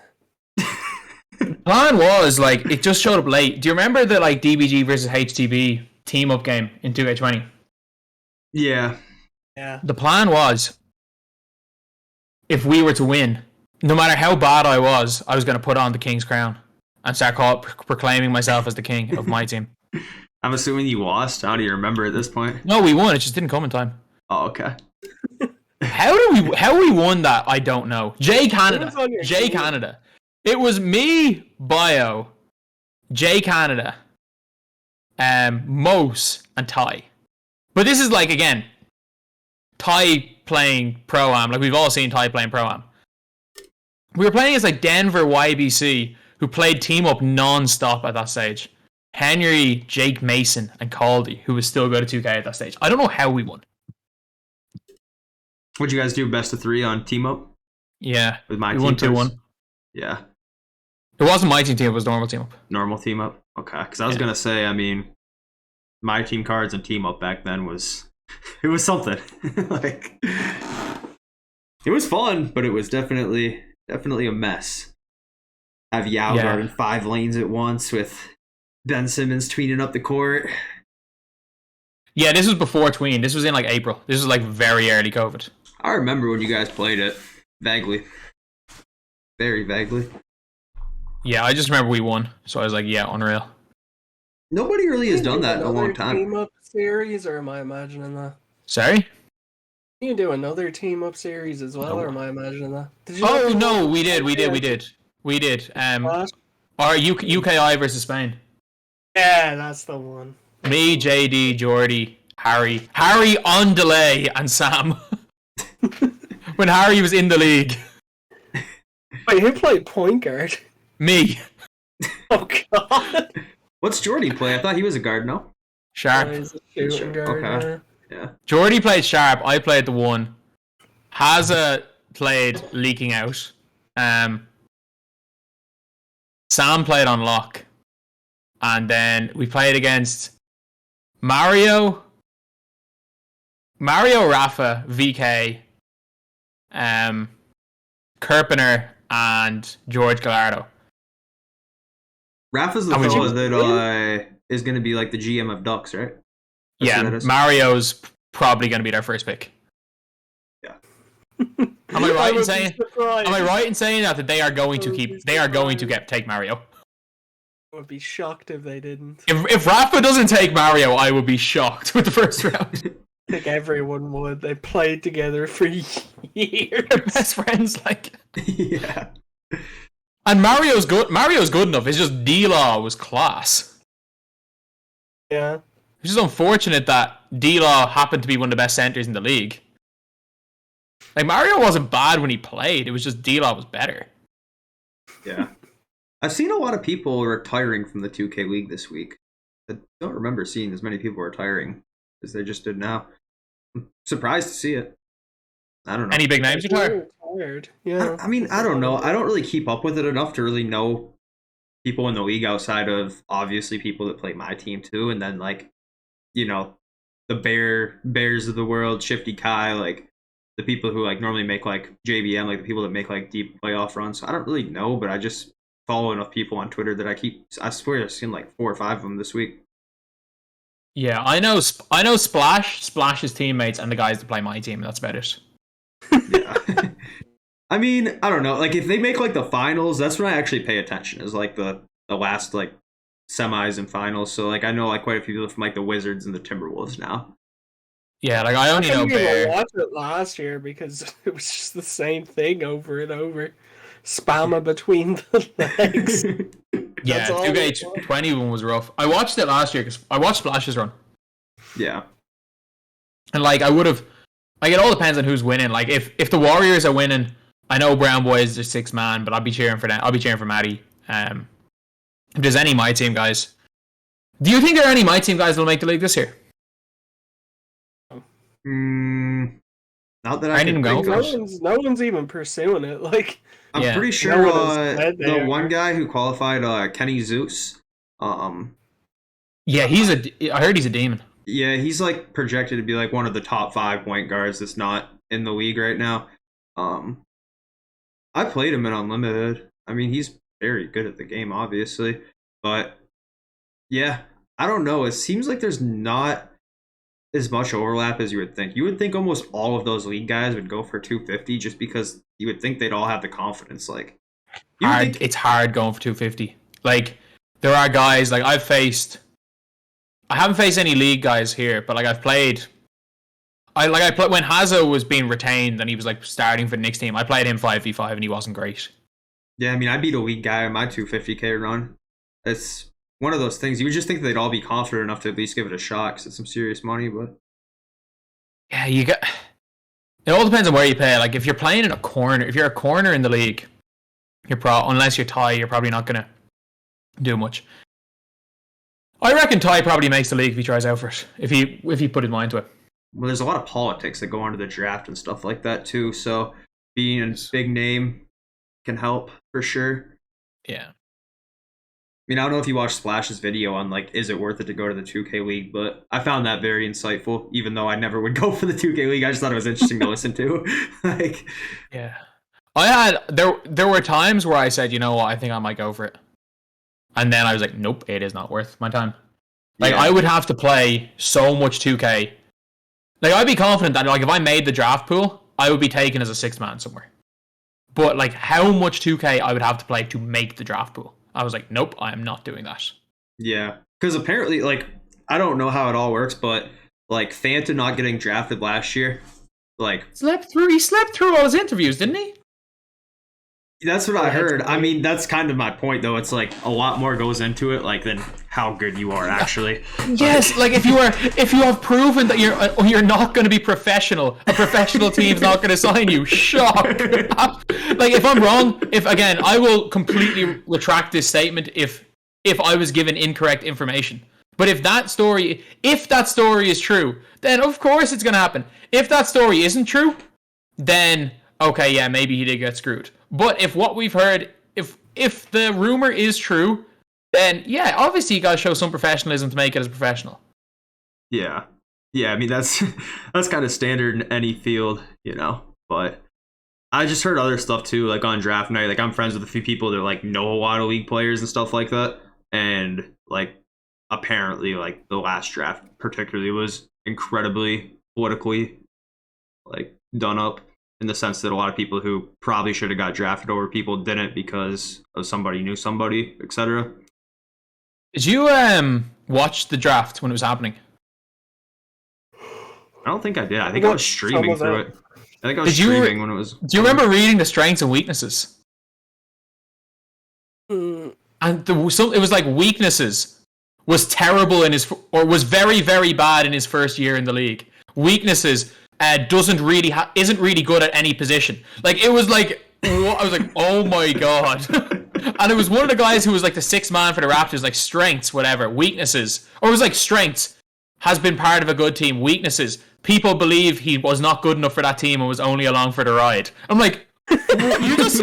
Plan was like it just showed up late. Do you remember the like DBG versus HTB team up game in 2K20? Yeah. Yeah. The plan was if we were to win, no matter how bad I was going to put on the King's crown and start proclaiming myself as the king of my team. I'm assuming you lost. How do you remember at this point? No, we won. It just didn't come in time. Oh, okay. How we won that? I don't know. Jay Canada. It was me, Bio, Jay Canada, Mose, and Ty. But this is like again, Ty playing Pro-Am. Like we've all seen Ty playing Pro-Am. We were playing as like Denver YBC, who played team up non-stop at that stage. Henry, Jake Mason, and Caldy, who was still good at 2K at that stage. I don't know how we won. What'd you guys do? Best of 3 on team up? Yeah. With my we team won 2-1. Yeah. It wasn't my team, it was normal team up. Normal team up? Okay. Because I was going to say, I mean, my team cards and team up back then was... It was something. Like... It was fun, but it was definitely a mess. Have Yao guarding 5 lanes at once with Ben Simmons tweeting up the court. Yeah, this was before Tween. This was in like April. This was like very early COVID. I remember when you guys played it. Vaguely. Very vaguely. Yeah, I just remember we won. So I was like, yeah, unreal. Nobody really has done that in a long time. Team up series, or am I imagining that? Sorry? Can you do another team up series as well, or am I imagining that? Oh, no, we did. Our UKI versus Spain. Yeah, that's the one. Me, JD, Jordy, Harry on delay, and Sam. When Harry was in the league. Wait, who played point guard? Me. Oh, God. What's Jordy play? I thought he was a guard, no? Sharp. He's a shooting guard, okay. Yeah. Jordy played Sharp. I played the 1. Haza played leaking out. Sam played on lock. And then we played against Mario, Rafa, VK, Kerpener, and George Gallardo. Rafa's the fellow that is going to be like the GM of Ducks, right? That's Mario's probably going to be their first pick. Yeah. Am I right in saying that they are going to take Mario? I would be shocked if they didn't. If Rafa doesn't take Mario, I would be shocked with the first round. I think everyone would. They played together for years. They're best friends, like. Yeah. And Mario's good enough. It's just D-Law was class. Yeah. It's just unfortunate that D-Law happened to be one of the best centers in the league. Like, Mario wasn't bad when he played. It was just D-Law was better. Yeah. I've seen a lot of people retiring from the 2K League this week. I don't remember seeing as many people retiring as they just did now. I'm surprised to see it. I don't know. Any big names retired? Yeah. I mean, I don't know. I don't really keep up with it enough to really know people in the league outside of obviously people that play my team too. And then like, you know, the Bears of the world, Shifty Kai, like the people who like normally make like JBM, like the people that make like deep playoff runs. So I don't really know, but I just follow enough people on Twitter that I swear I've seen like 4 or 5 of them this week. Yeah, I know Splash's teammates, and the guys that play my team. That's about it. Yeah. I mean, I don't know. Like if they make like the finals, that's when I actually pay attention. Is like the last like semis and finals. So like I know like quite a few people from like the Wizards and the Timberwolves now. Yeah, like I only know Bear. I watched it last year because it was just the same thing over and over. Spammer between the legs. Yeah, 2K21 was rough. I watched it last year because I watched Splash's run. Yeah. And like I would have, like it all depends on who's winning. Like if the Warriors are winning, I know Brown Boys are 6-man, but I'll be cheering for them. I'll be cheering for Maddie. If there's any my team guys, do you think there are any my team guys that'll make the league this year? Not that I I need can him going think No of. first. one's even pursuing it. Like, I'm Yeah. pretty no sure one has said they the are. one guy who qualified, Kenny Zeus, Yeah, I heard he's a demon. yeah, he's like projected to be like one of the top 5 point guards that's not in the league right now. Um, I played him in Unlimited. I mean, he's very good at the game, obviously. But yeah, I don't know. It seems like there's not as much overlap as you would think. You would think almost all of those league guys would go for 250 just because you would think they'd all have the confidence. Like, you would think, It's hard going for 250. Like, there are guys, like, I haven't faced any league guys here, but, like, I've played. When Hazo was being retained and he was, like, starting for the Knicks team, I played him 5v5 and he wasn't great. yeah, I mean, I beat a league guy on my 250K run. It's one of those things. You would just think they'd all be confident enough to at least give it a shot because it's some serious money, but. Yeah, it all depends on where you play. Like, if you're playing in a corner, if you're a corner in the league, unless you're Ty, you're probably not going to do much. I reckon Ty probably makes the league if he tries out for it, if he put his mind to it. Well, there's a lot of politics that go into the draft and stuff like that too. So being a big name can help for sure. Yeah. I mean, I don't know if you watched Splash's video on like, is it worth it to go to the 2K League? But I found that very insightful, even though I never would go for the 2K League. I just thought it was interesting to listen to. Like, Yeah. There were times where I said, you know what, I think I might go for it. And then I was like, nope, it is not worth my time. Like, yeah. I would have to play so much 2K. Like, I'd be confident that, like, if I made the draft pool, I would be taken as a sixth man somewhere. But, like, how much 2K I would have to play to make the draft pool? I was like, nope, I am not doing that. Yeah, because apparently, like, I don't know how it all works, but like Fanta not getting drafted last year, like He slept through all his interviews, didn't he? that's what I heard. I mean, that's kind of my point, though. It's like a lot more goes into it, like than how good you are actually. Yes, like if you have proven that you're not going to be professional, a professional team's not going to sign you. Shock. Like if I'm wrong, I will completely retract this statement if I was given incorrect information. But if that story is true, then of course it's going to happen. If that story isn't true, then okay, yeah, maybe he did get screwed. But if what we've heard, if the rumor is true, then yeah, obviously you gotta show some professionalism to make it as professional. Yeah, I mean that's kind of standard in any field, you know. But I just heard other stuff too, like on draft night. Like I'm friends with a few people that like know a lot of league players and stuff like that, and like apparently like the last draft particularly was incredibly politically like done up. In the sense that a lot of people who probably should have got drafted over people didn't because of somebody knew somebody, etc. Did you watch the draft when it was happening? I don't think I did. I think I was streaming through it. I think I was streaming when it was. Do you remember reading the strengths and weaknesses? And it was like weaknesses was terrible was very, very bad in his first year in the league. Weaknesses isn't really good at any position. Like it was like I was like, oh my god. And it was one of the guys who was like the sixth man for the Raptors, like strengths, whatever, weaknesses, or it was like strengths has been part of a good team. Weaknesses, people believe he was not good enough for that team and was only along for the ride. I'm like, you just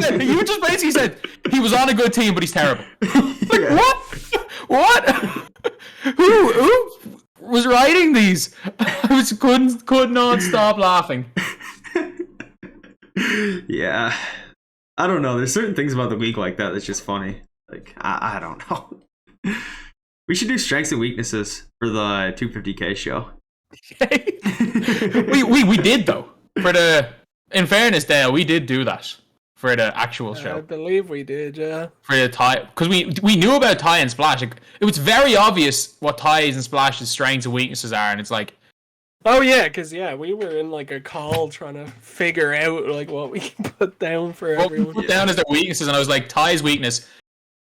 basically said he was on a good team, but he's terrible. Like what? Who was writing these? I could not stop laughing. Yeah, I don't know. There's certain things about the week like that that's just funny. Like I don't know. We should do strengths and weaknesses for the 250K show. we did though. In fairness, Dale, we did do that for the actual show. I believe we did, yeah. For the tie, because we knew about tie and splash. It was very obvious what ties and splashes strengths and weaknesses are, and it's like, oh yeah, because we were in like a call trying to figure out like what we can put down for everyone. Put down as their weaknesses, and I was like, tie's weakness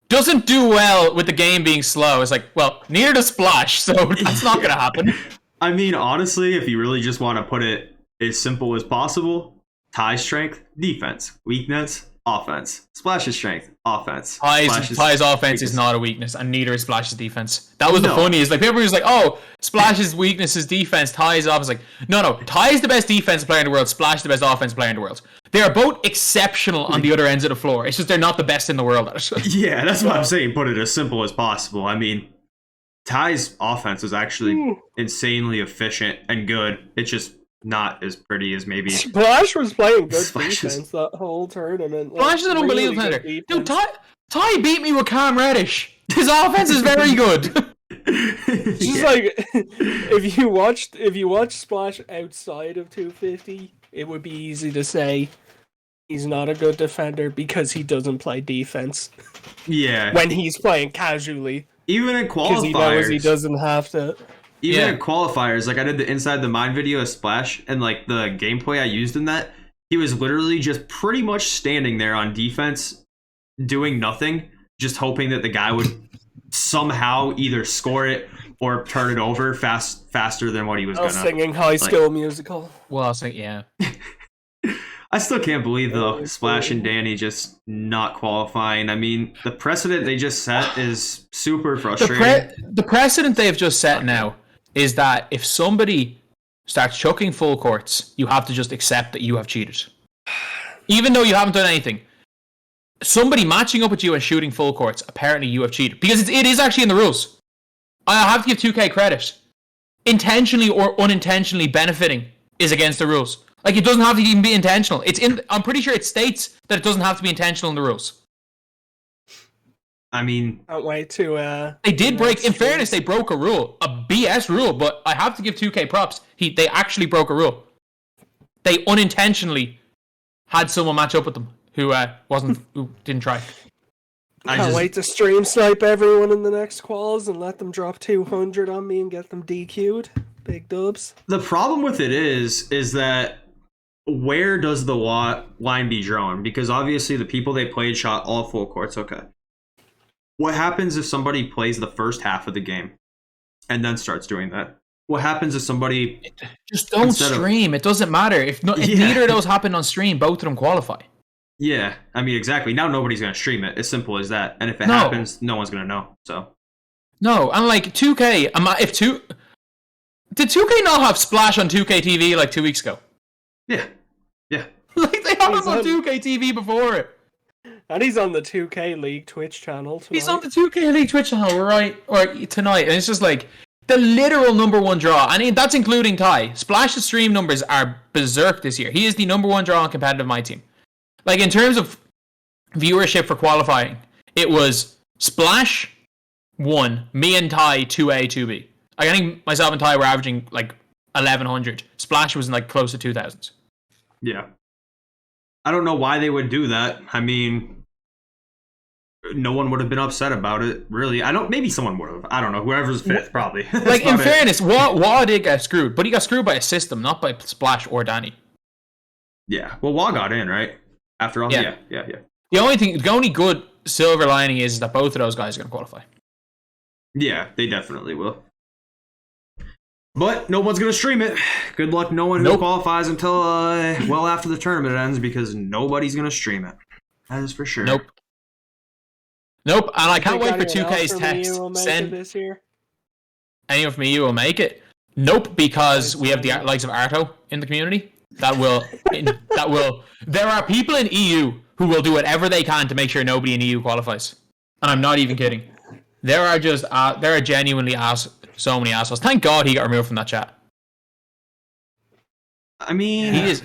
doesn't do well with the game being slow. It's like, well, neither does splash, so that's not gonna happen. I mean, honestly, if you really just want to put it as simple as possible, tie strength, defense, weakness, offense. Splash's strength, offense. Ty's offense is not a weakness, and neither is Splash's defense. That was the funniest. Like, people were just like, oh, Splash's weakness is defense, Ty's offense. Like, no. Ty is the best defensive player in the world. Splash is the best offensive player in the world. They are both exceptional on the other ends of the floor. It's just they're not the best in the world at it. Yeah, that's what I'm saying. Put it as simple as possible. I mean, Ty's offense is actually insanely efficient and good. It's just not as pretty as maybe Splash was playing good defense that whole tournament. Splash is an unbelievable defender. Dude, Ty beat me with Cam Reddish. His offense is very good. It's just like if you watch Splash outside of 250, it would be easy to say he's not a good defender because he doesn't play defense. Yeah. When he's playing casually. Even in qualifiers. Because he knows he doesn't have to. Even in qualifiers, like I did the Inside the Mind video of Splash, and like the gameplay I used in that, he was literally just pretty much standing there on defense, doing nothing, just hoping that the guy would somehow either score it or turn it over faster than what he was gonna. Singing High School Musical. Well, I'll sing, yeah. I still can't believe though Splash and Danny just not qualifying. I mean, the precedent they just set is super frustrating. The precedent they've just set now is that if somebody starts chucking full courts, you have to just accept that you have cheated, even though you haven't done anything. Somebody matching up with you and shooting full courts, apparently you have cheated because it is actually in the rules. I have to give 2K credit. Intentionally or unintentionally benefiting is against the rules. Like, it doesn't have to even be intentional. I'm pretty sure it states that it doesn't have to be intentional in the rules. I mean, can't wait to. They did break. In fairness, they broke a rule, a BS rule. But I have to give 2K props. They actually broke a rule. They unintentionally had someone match up with them who didn't try. Can't wait to stream snipe everyone in the next quals and let them drop 200 on me and get them DQ'd. Big dubs. The problem with it is that where does the line be drawn? Because obviously the people they played shot all full courts. Okay. What happens if somebody plays the first half of the game and then starts doing that? What happens if somebody just don't stream? It doesn't matter if neither of those happen on stream. Both of them qualify. Yeah, I mean exactly. Now nobody's gonna stream it. As simple as that. And if it happens, no one's gonna know. So no, and like 2K, did 2K not have Splash on 2K TV like 2 weeks ago? Yeah. Like they had him on 2K TV before it. And he's on the 2K League Twitch channel tonight. He's on the 2K League Twitch channel, right? Or tonight. And it's just like the literal number one draw. I mean, that's including Ty. Splash's stream numbers are berserk this year. He is the number one draw on competitive MyTEAM. Like, in terms of viewership for qualifying, it was Splash 1, me and Ty 2A, 2B. Like, I think myself and Ty were averaging like 1,100. Splash was in like close to 2,000. Yeah. I don't know why they would do that. I mean, no one would have been upset about it, really. Maybe someone would have. I don't know. Whoever's fifth, probably. Like, in fairness, Wah did get screwed, but he got screwed by a system, not by Splash or Danny. Yeah. Well, Wah got in, right? After all? Yeah. The only good silver lining is that both of those guys are going to qualify. Yeah, they definitely will. But no one's going to stream it. Good luck no one who qualifies until well after the tournament ends, because nobody's going to stream it. That is for sure. Nope. And I can't wait for 2K's text. Send this year. Anyone from EU will make it. Nope, because we have the likes of Arto in the community. That will. There are people in EU who will do whatever they can to make sure nobody in EU qualifies. And I'm not even kidding. There are genuinely so many assholes. Thank God he got removed from that chat. I mean,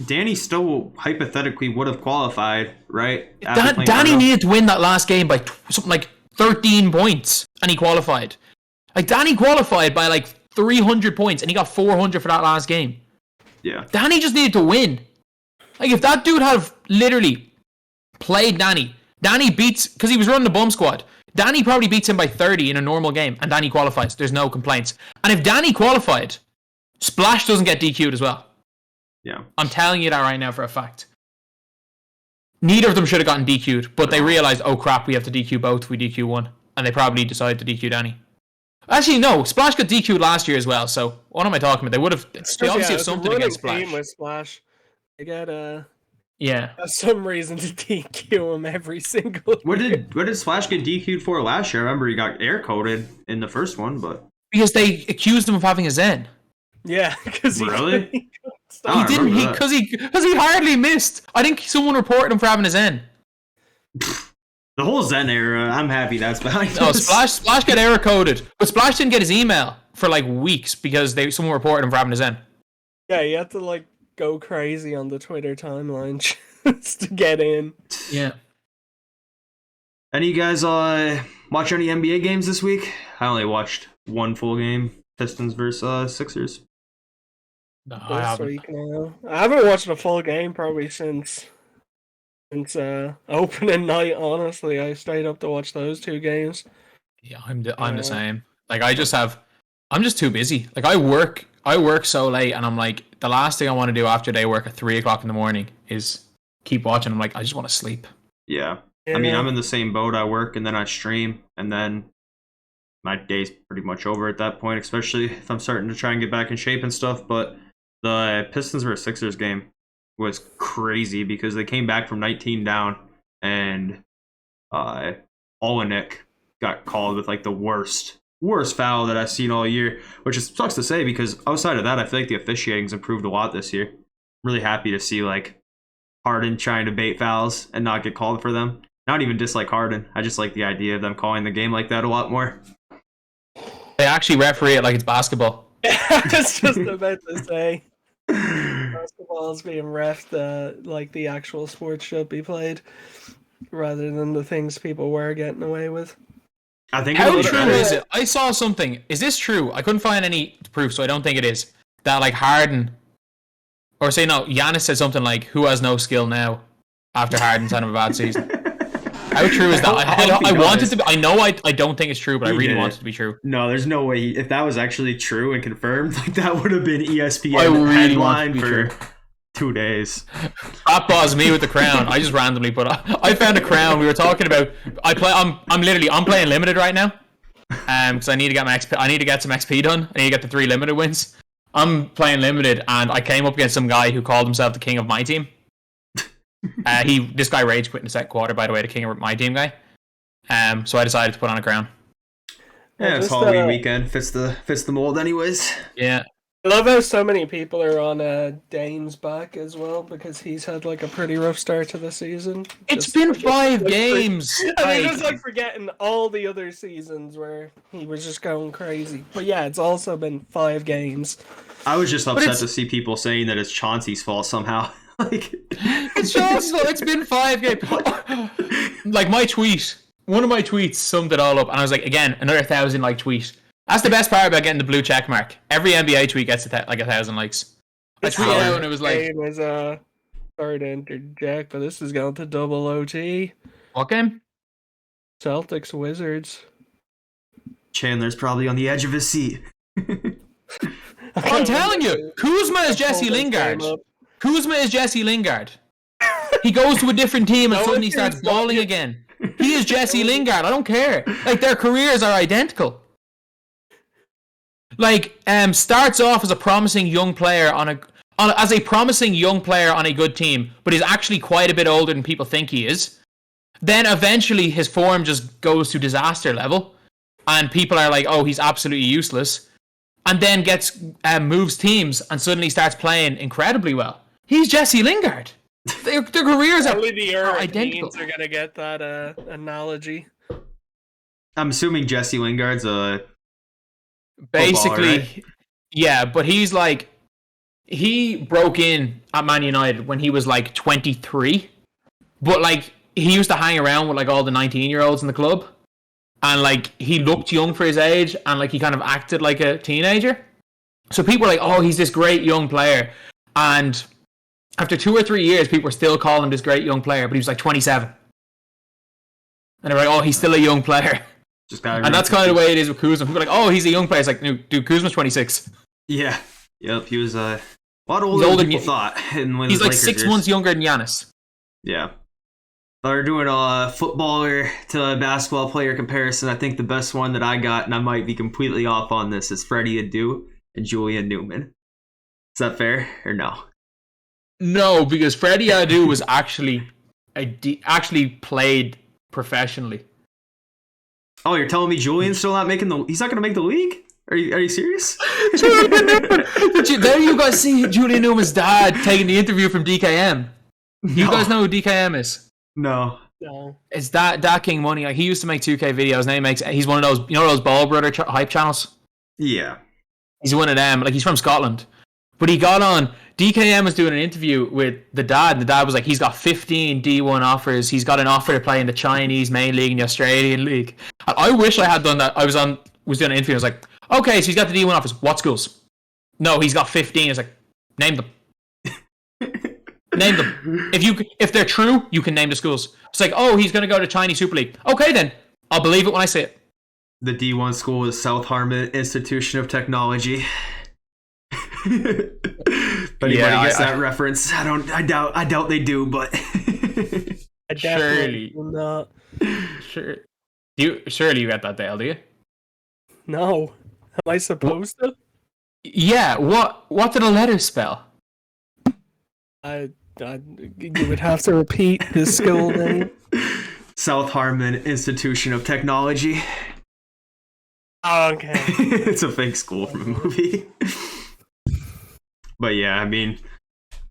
Danny still hypothetically would have qualified, right? Danny needed to win that last game by something like 13 points, and he qualified. Like, Danny qualified by like 300 points, and he got 400 for that last game. Yeah. Danny just needed to win. Like, if that dude had literally played Danny beats, because he was running the bum squad, Danny probably beats him by 30 in a normal game, and Danny qualifies. There's no complaints. And if Danny qualified, Splash doesn't get DQ'd as well. Yeah. I'm telling you that right now for a fact. Neither of them should have gotten DQ'd, but they realized, oh crap, we have to DQ both if we DQ one. And they probably decided to DQ Danny. Actually, no, Splash got DQ'd last year as well, so what am I talking about? They obviously have something against Splash. With Splash. They get Yeah. For some reason to DQ him every single What year. did Splash get DQ'd for last year? I remember he got air coded in the first one, but Because they accused him of having a Zen. Yeah, because Really? he I He don't didn't. remember that. Because he hardly missed. I think someone reported him for having a Zen. The whole Zen era, I'm happy that's behind No, us. Splash got error coded, but Splash didn't get his email for like weeks because someone reported him for having a Zen. Yeah, you have to like go crazy on the Twitter timeline just to get in. Yeah. Any of you guys watch any NBA games this week? I only watched one full game, Pistons versus Sixers. No, I This haven't. week now. I haven't watched a full game probably since opening night. Honestly, I stayed up to watch those two games. Yeah, I'm the same. Like I'm just too busy. Like I work so late, and I'm like, the last thing I want to do after day work at 3:00 in the morning is keep watching. I'm like, I just want to sleep. Yeah. Yeah. I mean, I'm in the same boat. I work and then I stream, and then my day's pretty much over at that point, especially if I'm starting to try and get back in shape and stuff. But the Pistons vs. Sixers game was crazy because they came back from 19 down, and Olenek got called with like the worst foul that I've seen all year, which is sucks to say because outside of that, I feel like the officiating's improved a lot this year. Really happy to see like Harden trying to bait fouls and not get called for them. Not even dislike Harden. I just like the idea of them calling the game like that a lot more. They actually referee it like it's basketball. I was just about to say. Basketball is being refed like the actual sports should be played, rather than the things people were getting away with. I think How it'll be true better. is it? I saw something. Is this true? I couldn't find any proof, so I don't think it is. That like Harden, or say no, Giannis said something like, "Who has no skill now?" After Harden's had a bad season. How true is that? I want it to be. I know I don't think it's true, but I really want it to be true. No, there's no way. If that was actually true and confirmed, like that would have been ESPN I really want it headline to be for true. 2 days. That was me with the crown. I just randomly put. I found a crown. We were talking about. I'm playing limited right now. Because I need to get my XP. I need to get some XP done. I need to get the 3 limited wins. I'm playing limited, and I came up against some guy who called himself the king of my team. This guy rage quit in the second quarter, by the way, the king of my team guy. So I decided to put on a crown. Yeah, it's Halloween weekend. Fits the mold, anyways. Yeah. I love how so many people are on Dane's back as well, because he's had like a pretty rough start to the season. It's been 5 games. I mean, just like forgetting all the other seasons where he was just going crazy. But yeah, it's also been 5 games. I was just upset to see people saying that it's Chauncey's fault somehow. Like It's Chauncey's fault. It's been 5 games. Like my tweet, one of my tweets summed it all up, and I was like, again, another 1,000 like tweet. That's the best part about getting the blue check mark. Every NBA tweet gets like 1,000 likes. I tweeted out and it was like, It was sorry to interject, but this is going to double OT. what game? Celtics Wizards. Chandler's probably on the edge of his seat. I'm telling you, Kuzma is Jesse Lingard. Kuzma is Jesse Lingard. He goes to a different team and suddenly starts balling again. He is Jesse Lingard. I don't care. Like, their careers are identical. Like, starts off as a promising young player on a good team, but is actually quite a bit older than people think he is. Then eventually his form just goes to disaster level, and people are like, "Oh, he's absolutely useless." And then moves teams and suddenly starts playing incredibly well. He's Jesse Lingard. Their careers are Only the identical. Europeans are gonna get that analogy. I'm assuming Jesse Lingard's a basically, right? Yeah, but he's like, he broke in at Man United when he was like 23, but like he used to hang around with like all the 19-year-olds in the club, and like he looked young for his age, and like he kind of acted like a teenager. So people were like, "Oh, he's this great young player," and after 2 or 3 years, people were still calling him this great young player, but he was like 27, and they're like, "Oh, he's still a young player." And that's kind of the way it is with Kuzma. People are like, "Oh, he's a young player." It's like, dude, Kuzma's 26. Yeah. Yep. He was a lot older than people thought. He's like 6 months younger than Giannis. Yeah. They're doing a footballer to basketball player comparison. I think the best one that I got, and I might be completely off on this, is Freddie Adu and Julian Newman. Is that fair or no? No, because Freddie Adu was actually actually played professionally. Oh, you're telling me Julian's still not making the? He's not going to make the league? Are you serious? There you guys see Julian Newman's dad taking the interview from DKM. You guys know who DKM is? No. It's that King Money. Like, he used to make 2K videos. Now he's one of those, those Ball Brother hype channels. Yeah. He's one of them. Like, he's from Scotland, but he got on. DKM was doing an interview with the dad, and the dad was like, he's got 15 D1 offers. He's got an offer to play in the Chinese main league and the Australian league. And I wish I had done that. I was doing an interview. I was like, okay, so he's got the D1 offers. What schools? No, he's got 15. It's like, name them. Name them. If they're true, you can name the schools. It's like, oh, he's going to go to Chinese Super League. Okay, then. I'll believe it when I see it. The D1 school is South Harmon Institution of Technology. But anybody gets that reference? I doubt they do, but I definitely will not. Surely you got that, Dale, do you? No. Am I supposed to? Yeah, what did the letters spell? You would have to repeat the school name. South Harmon Institution of Technology. Oh, okay. It's a fake school from a movie. But yeah, I mean,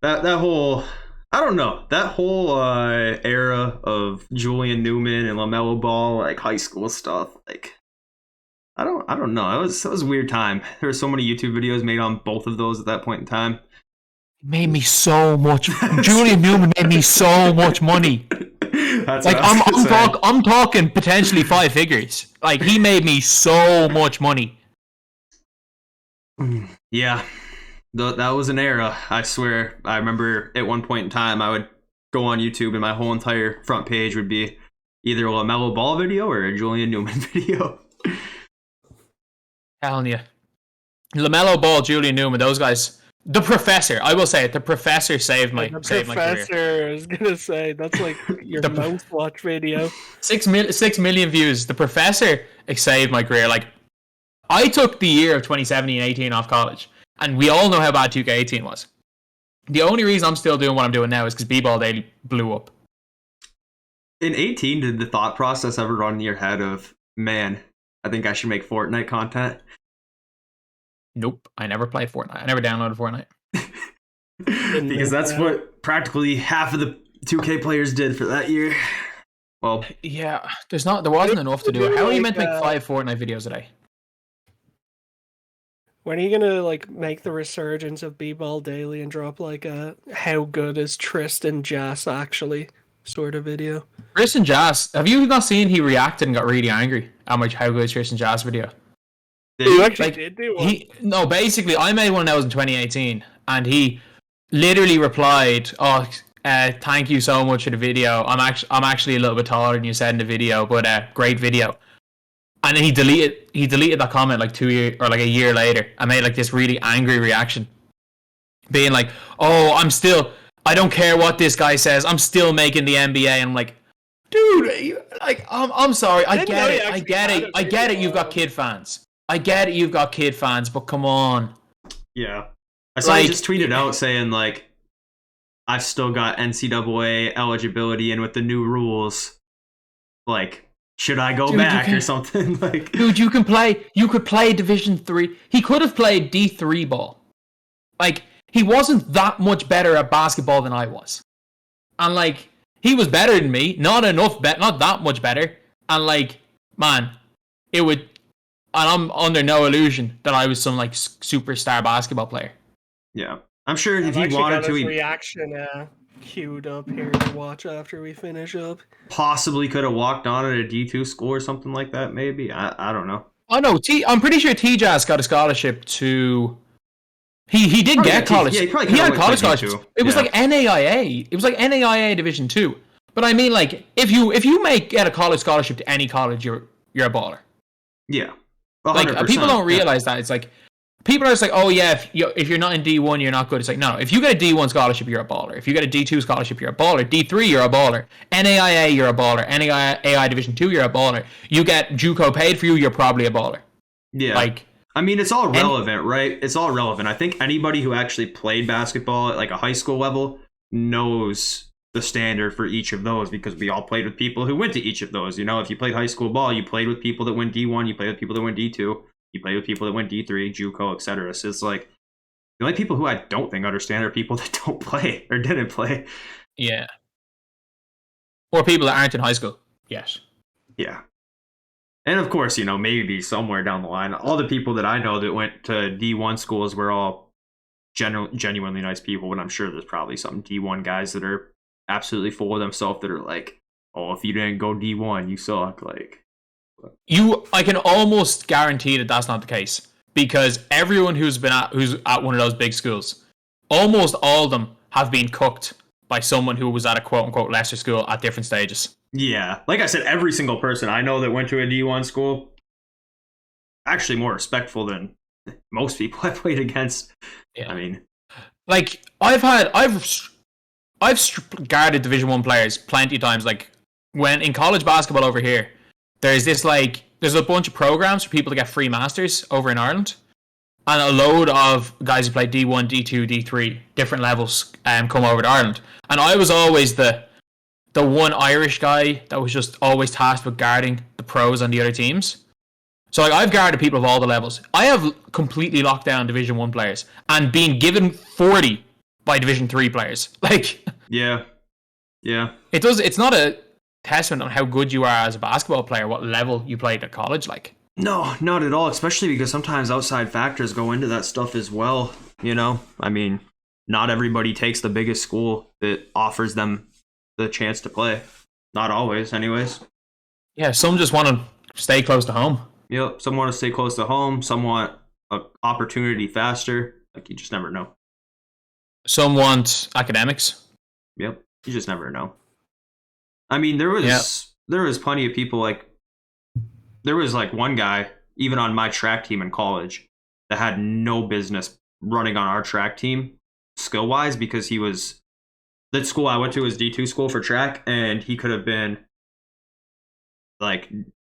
that whole, I don't know, that whole era of Julian Newman and LaMelo Ball, like high school stuff, like, I don't know. It was a weird time. There were so many YouTube videos made on both of those at that point in time. Made me so much. Julian Newman made me so much money. That's like I'm talking potentially 5 figures. Like, he made me so much money. Yeah, that was an era. I swear. I remember at one point in time, I would go on YouTube and my whole entire front page would be either a LaMelo Ball video or a Julian Newman video. Telling you, LaMelo Ball, Julian Newman, those guys. The Professor, I will say it. The Professor saved my career. The Professor, I was gonna say that's like your most watched video. 6 million views. The Professor saved my career. Like, I took the year of 2017 and 18 off college, and we all know how bad 2K18 was. The only reason I'm still doing what I'm doing now is because B-Ball Daily blew up. In 18, did the thought process ever run in your head of, man, I think I should make Fortnite content? Nope, I never played Fortnite. I never downloaded Fortnite. Because that's what practically half of the 2K players did for that year. Well, yeah, there wasn't enough to do it. How are you meant to make 5 Fortnite videos a day? When are you gonna make the resurgence of B-Ball Daily and drop a how good is Tristan Jass actually sort of video? Tristan Jass, have you not seen he reacted and got really angry how good is Tristan Jass video? You actually did do one? No, basically, I made one that was in 2018, and he literally replied, "Oh, thank you so much for the video. I'm actually a little bit taller than you said in the video, but great video." And then he deleted that comment like 2 years or like a year later. I made this really angry reaction, being like, "Oh, I don't care what this guy says. I'm still making the NBA." And I'm like, dude, I'm sorry. I get it. You've got kid fans. I get it, you've got kid fans, but come on. Yeah. I saw you just tweeted out saying, I've still got NCAA eligibility, and with the new rules, should I go back or something? Dude, you could play Division 3. He could have played D3 ball. He wasn't that much better at basketball than I was. And, he was better than me. Not that much better. And, man, it would... And I'm under no illusion that I was some superstar basketball player. Yeah, I'm sure if he wanted to, reaction queued up here to watch after we finish up. Possibly could have walked on at a D2 school or something like that. Maybe I don't know. Oh no, I'm pretty sure T-Jazz got a scholarship to. He did get college. Yeah, he had college scholarships. It was like NAIA. It was like NAIA Division 2. But I mean, if you get a college scholarship to any college, you're a baller. Yeah. People don't realize that. It's people are just oh yeah, if you're not in D1, you're not good. It's no. If you get a D1 scholarship, you're a baller. If you get a D2 scholarship, you're a baller. D3, you're a baller. NAIA, you're a baller. NAIA Division 2, you're a baller. You get JUCO paid for you, you're probably a baller. Yeah. I mean, it's all relevant, right? It's all relevant. I think anybody who actually played basketball at like a high school level knows the standard for each of those, because we all played with people who went to each of those. You know, if you played high school ball, you played with people that went D1, you played with people that went D2, you played with people that went D3, JUCO, etc. So it's like the only people who I don't think understand are people that don't play or didn't play. Yeah. Or people that aren't in high school. Yes. Yeah. And of course, you know, maybe somewhere down the line, all the people that I know that went to D1 schools were all genuinely nice people. And I'm sure there's probably some D1 guys that are absolutely full of themselves that are like, oh, if you didn't go D1, you suck. Like, I can almost guarantee that that's not the case, because everyone who's at one of those big schools, almost all of them have been cooked by someone who was at a quote unquote lesser school at different stages. Yeah, like I said, every single person I know that went to a D1 school, actually more respectful than most people I played against. Yeah. I mean, like I've guarded Division 1 players plenty of times. Like when in college basketball over here, there's a bunch of programs for people to get free masters over in Ireland, and a load of guys who play D1, D2, D3, different levels come over to Ireland. And I was always the one Irish guy that was just always tasked with guarding the pros on the other teams. So like I've guarded people of all the levels. I have completely locked down Division 1 players and been given 40 by Division 3 players. Like, yeah. It's not a testament on how good you are as a basketball player, what level you played at college. Like, no, not at all. Especially because sometimes outside factors go into that stuff as well. You know, I mean, not everybody takes the biggest school that offers them the chance to play. Not always, anyways. Yeah, some just want to stay close to home. Yep, some want to stay close to home. Some want an opportunity faster. Like, you just never know. Some want academics. Yep, you just never know. I mean, there was plenty of people, like, there was like one guy, even on my track team in college, that had no business running on our track team skill-wise, because that school I went to was D2 school for track, and he could have been like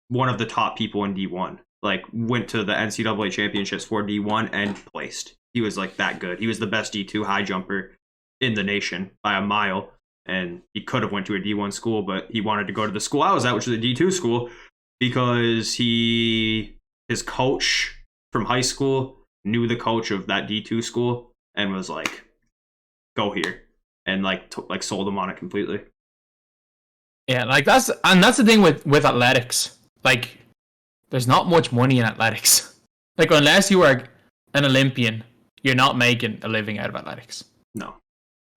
one of the top people in D1. Like, went to the NCAA championships for D1 and placed. He was like that good. He was the best D2 high jumper in the nation by a mile, and he could have went to a D1 school, but he wanted to go to the school I was at, which was a D2 school, because his coach from high school knew the coach of that D2 school and was like, go here. And like sold him on it completely. Yeah, like that's the thing with athletics. Like, there's not much money in athletics. Like, unless you are an Olympian, you're not making a living out of athletics. No,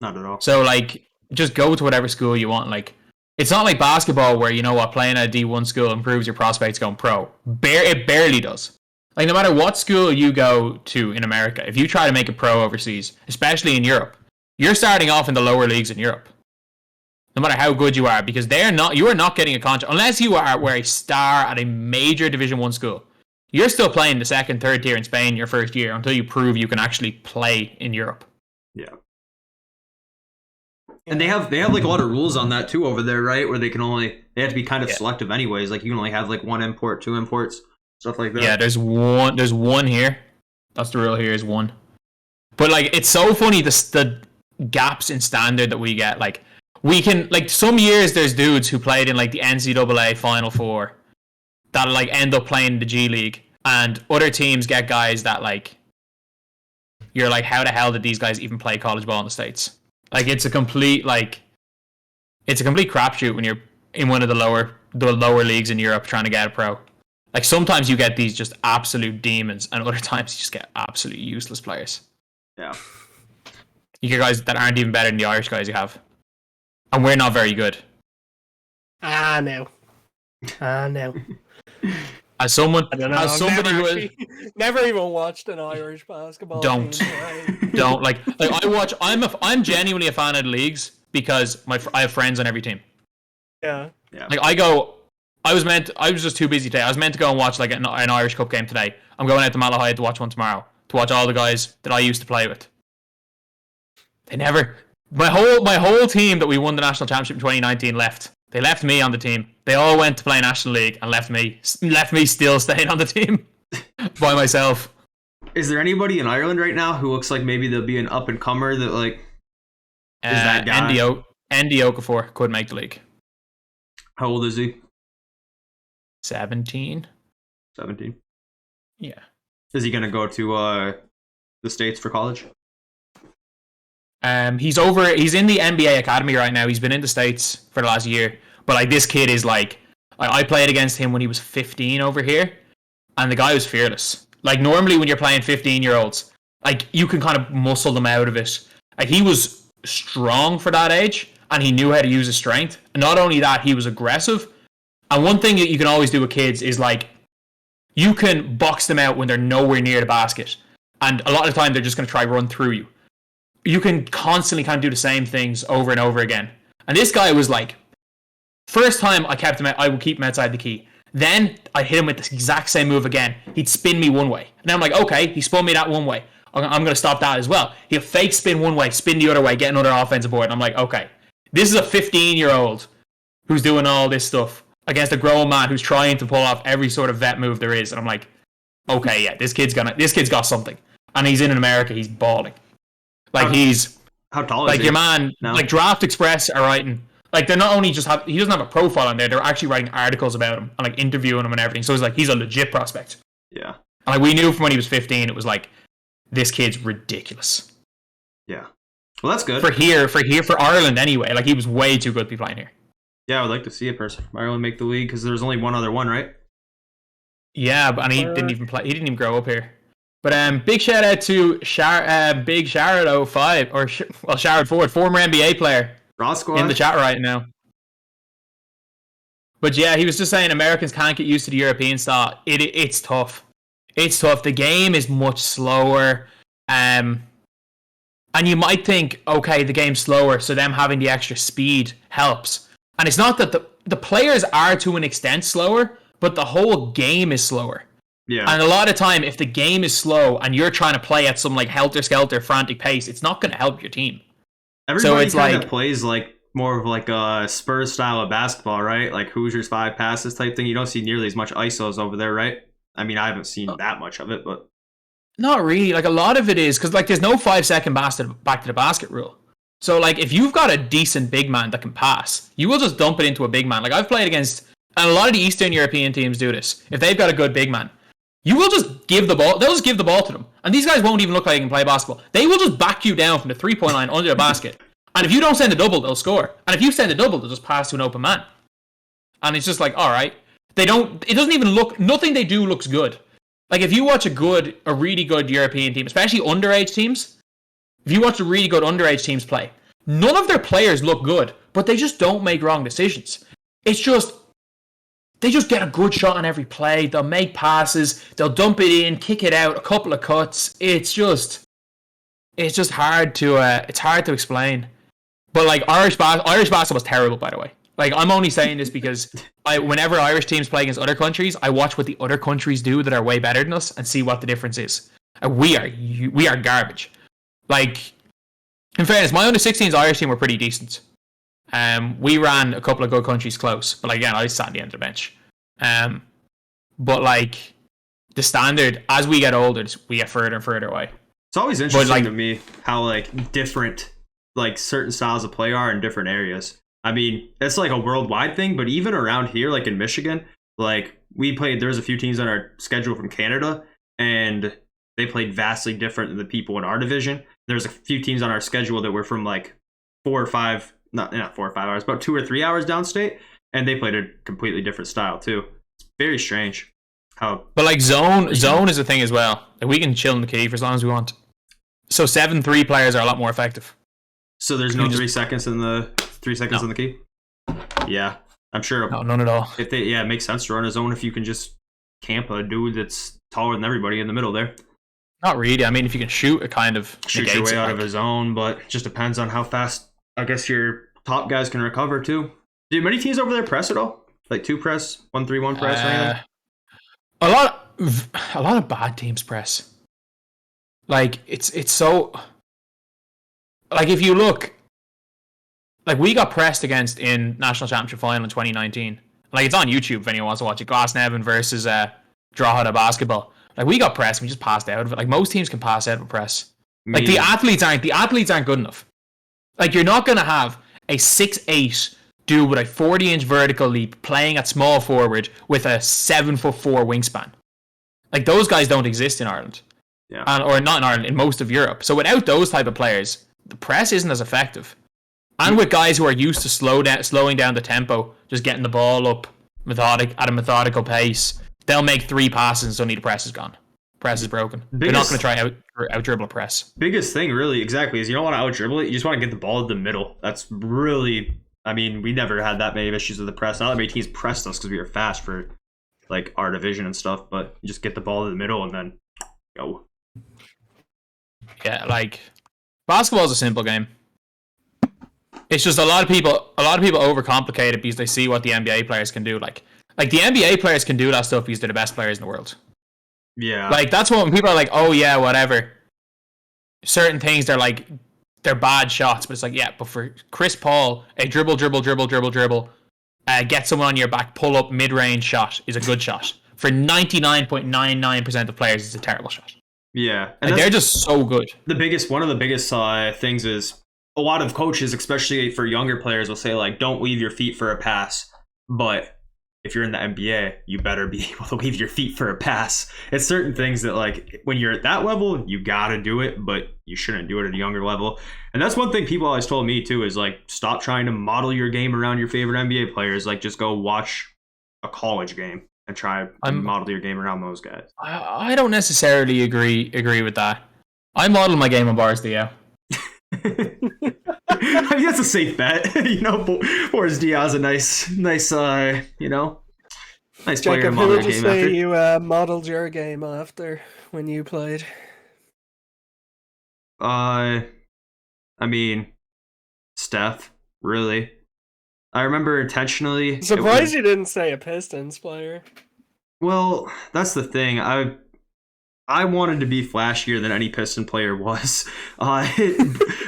not at all. So like, just go to whatever school you want. Like, it's not like basketball where, you know what, playing at a D1 school improves your prospects going pro. It barely does. Like, no matter what school you go to in America, if you try to make a pro overseas, especially in Europe, you're starting off in the lower leagues in Europe. No matter how good you are, because you are not getting a contract unless you were a star at a major Division 1 school. You're still playing the second, third tier in Spain your first year until you prove you can actually play in Europe. Yeah. And they have like a lot of rules on that too over there, right? Where they have to be kind of selective anyways. Like, you can only have like 1 import, 2 imports, stuff like that. Yeah, there's one here. That's the rule here, is 1. But like, it's so funny the gaps in standard that we get. Like, we can, like, some years there's dudes who played in like the NCAA Final Four that like end up playing the G League, and other teams get guys that like, you're like, how the hell did these guys even play college ball in the States? Like, it's a complete crapshoot when you're in one of the lower leagues in Europe trying to get a pro. Like, sometimes you get these just absolute demons, and other times you just get absolutely useless players. Yeah. You get guys that aren't even better than the Irish guys you have. And we're not very good. No. As someone, I don't know. as somebody who is, never even watched an Irish basketball Don't. team. don't like I watch. I'm genuinely a fan of the leagues because I have friends on every team. Yeah. Like, I was just too busy today. I was meant to go and watch like an Irish Cup game today. I'm going out to Malahide to watch one tomorrow, to watch all the guys that I used to play with. They never. My whole team that we won the national championship in 2019 left. They left me on the team. They all went to play National League and left me still staying on the team by myself. Is there anybody in Ireland right now who looks like maybe they'll be an up and comer that like is that guy? Andy Okafor could make the league. How old is he? 17. 17. Yeah. Is he gonna go to the States for college? He's in the NBA academy right now. He's been in the States for the last year. But like this kid is like, I played against him when he was 15 over here, and the guy was fearless. Like normally when you're playing 15-year-olds, like you can kind of muscle them out of it. Like he was strong for that age, and he knew how to use his strength. And not only that, he was aggressive. And one thing that you can always do with kids is like, you can box them out when they're nowhere near the basket. And a lot of the time they're just going to try run through you. You can constantly kind of do the same things over and over again. And this guy was like, first time I kept him out, I would keep him outside the key. Then I hit him with the exact same move again. He'd spin me one way. And I'm like, okay, he spun me that one way. I'm going to stop that as well. He'll fake spin one way, spin the other way, get another offensive board. And I'm like, okay, this is a 15-year-old who's doing all this stuff against a grown man who's trying to pull off every sort of vet move there is. And I'm like, okay, yeah, this kid's got something. And he's in America, he's balling. Like how tall is like he? Your man, no. Like Draft Express are writing, like they're not only just he doesn't have a profile on there, they're actually writing articles about him and like interviewing him and everything. So it's like he's a legit prospect. Yeah. And like we knew from when he was 15, it was like, this kid's ridiculous. Yeah. Well, that's good. For Ireland anyway. Like he was way too good to be playing here. Yeah, I would like to see a person from Ireland make the league because there's only one other one, right? Yeah, and he didn't even play. He didn't even grow up here. But big shout out to Big Sharad 05 or Sharad Ford, former NBA player, Raw squad in the chat right now. But yeah, he was just saying Americans can't get used to the European style. It's tough. It's tough. The game is much slower. And you might think, okay, the game's slower, so them having the extra speed helps. And it's not that the players are to an extent slower, but the whole game is slower. Yeah. And a lot of time, if the game is slow and you're trying to play at some like helter-skelter frantic pace, it's not going to help your team. Everybody so kind of plays like more of like a Spurs style of basketball, right? Like Hoosiers 5 passes type thing. You don't see nearly as much ISOs over there, right? I mean, I haven't seen that much of it, but not really. Like a lot of it is because like there's no 5-second back to the basket rule. So like if you've got a decent big man that can pass, you will just dump it into a big man. Like I've played against, and a lot of the Eastern European teams do this. If they've got a good big man, you will just give the ball. They'll just give the ball to them. And these guys won't even look like they can play basketball. They will just back you down from the 3-point line under the basket. And if you don't send a double, they'll score. And if you send a double, they'll just pass to an open man. And it's just like, all right. It doesn't even look, nothing they do looks good. Like if you watch a really good European team, especially underage teams, if you watch the really good underage teams play, none of their players look good, but they just don't make wrong decisions. It's just, they just get a good shot on every play. They'll make passes. They'll dump it in, kick it out, a couple of cuts. It's just hard to explain. But like Irish basketball is terrible, by the way. Like I'm only saying this because whenever Irish teams play against other countries, I watch what the other countries do that are way better than us and see what the difference is. And we are garbage. Like in fairness, my under 16s Irish team were pretty decent. We ran a couple of good countries close, but like, again, I sat at the end of the bench. But like the standard, as we get older, we get further and further away. It's always interesting to me how like different like certain styles of play are in different areas. I mean, it's like a worldwide thing, but even around here, like in Michigan, like there's a few teams on our schedule from Canada, and they played vastly different than the people in our division. There's a few teams on our schedule that were from like 4 or 5, not 4 or 5 hours, about 2 or 3 hours downstate, and they played a completely different style too. It's very strange how. But like zone is a thing as well. Like we can chill in the key for as long as we want. So 7-3 players are a lot more effective. So there's no 3 seconds in the 3 seconds in the key. Yeah, I'm sure. No, none at all. It makes sense to run a zone if you can just camp a dude that's taller than everybody in the middle there. Not really. I mean, if you can shoot, it kind of shoot your way out of a zone, but it just depends on how fast. I guess your top guys can recover too. Do many teams over there press at all? Like 2 press, 1-3-1 press, or anything? A lot of bad teams press. Like it's so. Like if you look, like we got pressed against in national championship final in 2019. Like it's on YouTube if anyone wants to watch it. Glasnevin versus Drogheda basketball. Like we got press, we just passed out of it. Like most teams can pass out of a press. Like Yeah. the athletes aren't good enough. Like you're not gonna have a 6'8" dude with a 40-inch vertical leap playing at small forward with a 7'4" wingspan. Like those guys don't exist in Ireland, or not in Ireland, in most of Europe. So without those type of players, the press isn't as effective. And with guys who are used to slowing down the tempo, just getting the ball up at a methodical pace, they'll make 3 passes and suddenly the press is gone. Press is broken. They're not going to try out dribble a press. Biggest thing, really, exactly, is you don't want to out dribble it. You just want to get the ball at the middle. That's really. I mean, we never had that many issues with the press. Not that many teams pressed us because we were fast for like our division and stuff. But you just get the ball in the middle and then go. Yeah, like basketball is a simple game. It's just a lot of people overcomplicate it because they see what the NBA players can do. Like the NBA players can do that stuff because they're the best players in the world. Yeah. Like that's what when people are like, oh yeah, whatever. Certain things they're bad shots, but it's like, yeah, but for Chris Paul, a dribble, get someone on your back, pull up mid-range shot is a good shot. For 99.99% of players, it's a terrible shot. Yeah, and they're just so good. One of the biggest things is a lot of coaches, especially for younger players, will say like, "Don't leave your feet for a pass." But if you're in the NBA, you better be able to leave your feet for a pass. It's certain things that like when you're at that level, you gotta do it, but you shouldn't do it at a younger level. And that's one thing people always told me too is like, stop trying to model your game around your favorite NBA players. Like just go watch a college game and try and model your game around those guys. I don't necessarily agree with that. I model my game on Boris Diaw. I mean, that's a safe bet. Boris Diaw's a nice, nice player to model your game after. You modeled your game after when you played? I mean, Steph, really. I remember intentionally. Surprised you didn't say a Pistons player. Well, that's the thing. I wanted to be flashier than any Piston player was.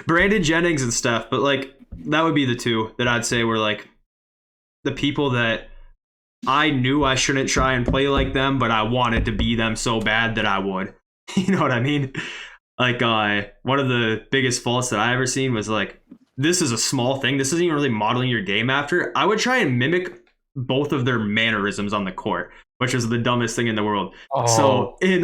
Brandon Jennings and Steph, but like that would be the two that I'd say were like the people that I knew I shouldn't try and play like them, but I wanted to be them so bad that I would. You know what I mean? Like one of the biggest faults that I ever seen was like, this is a small thing. This isn't even really modeling your game after. I would try and mimic both of their mannerisms on the court, which is the dumbest thing in the world. Oh. So in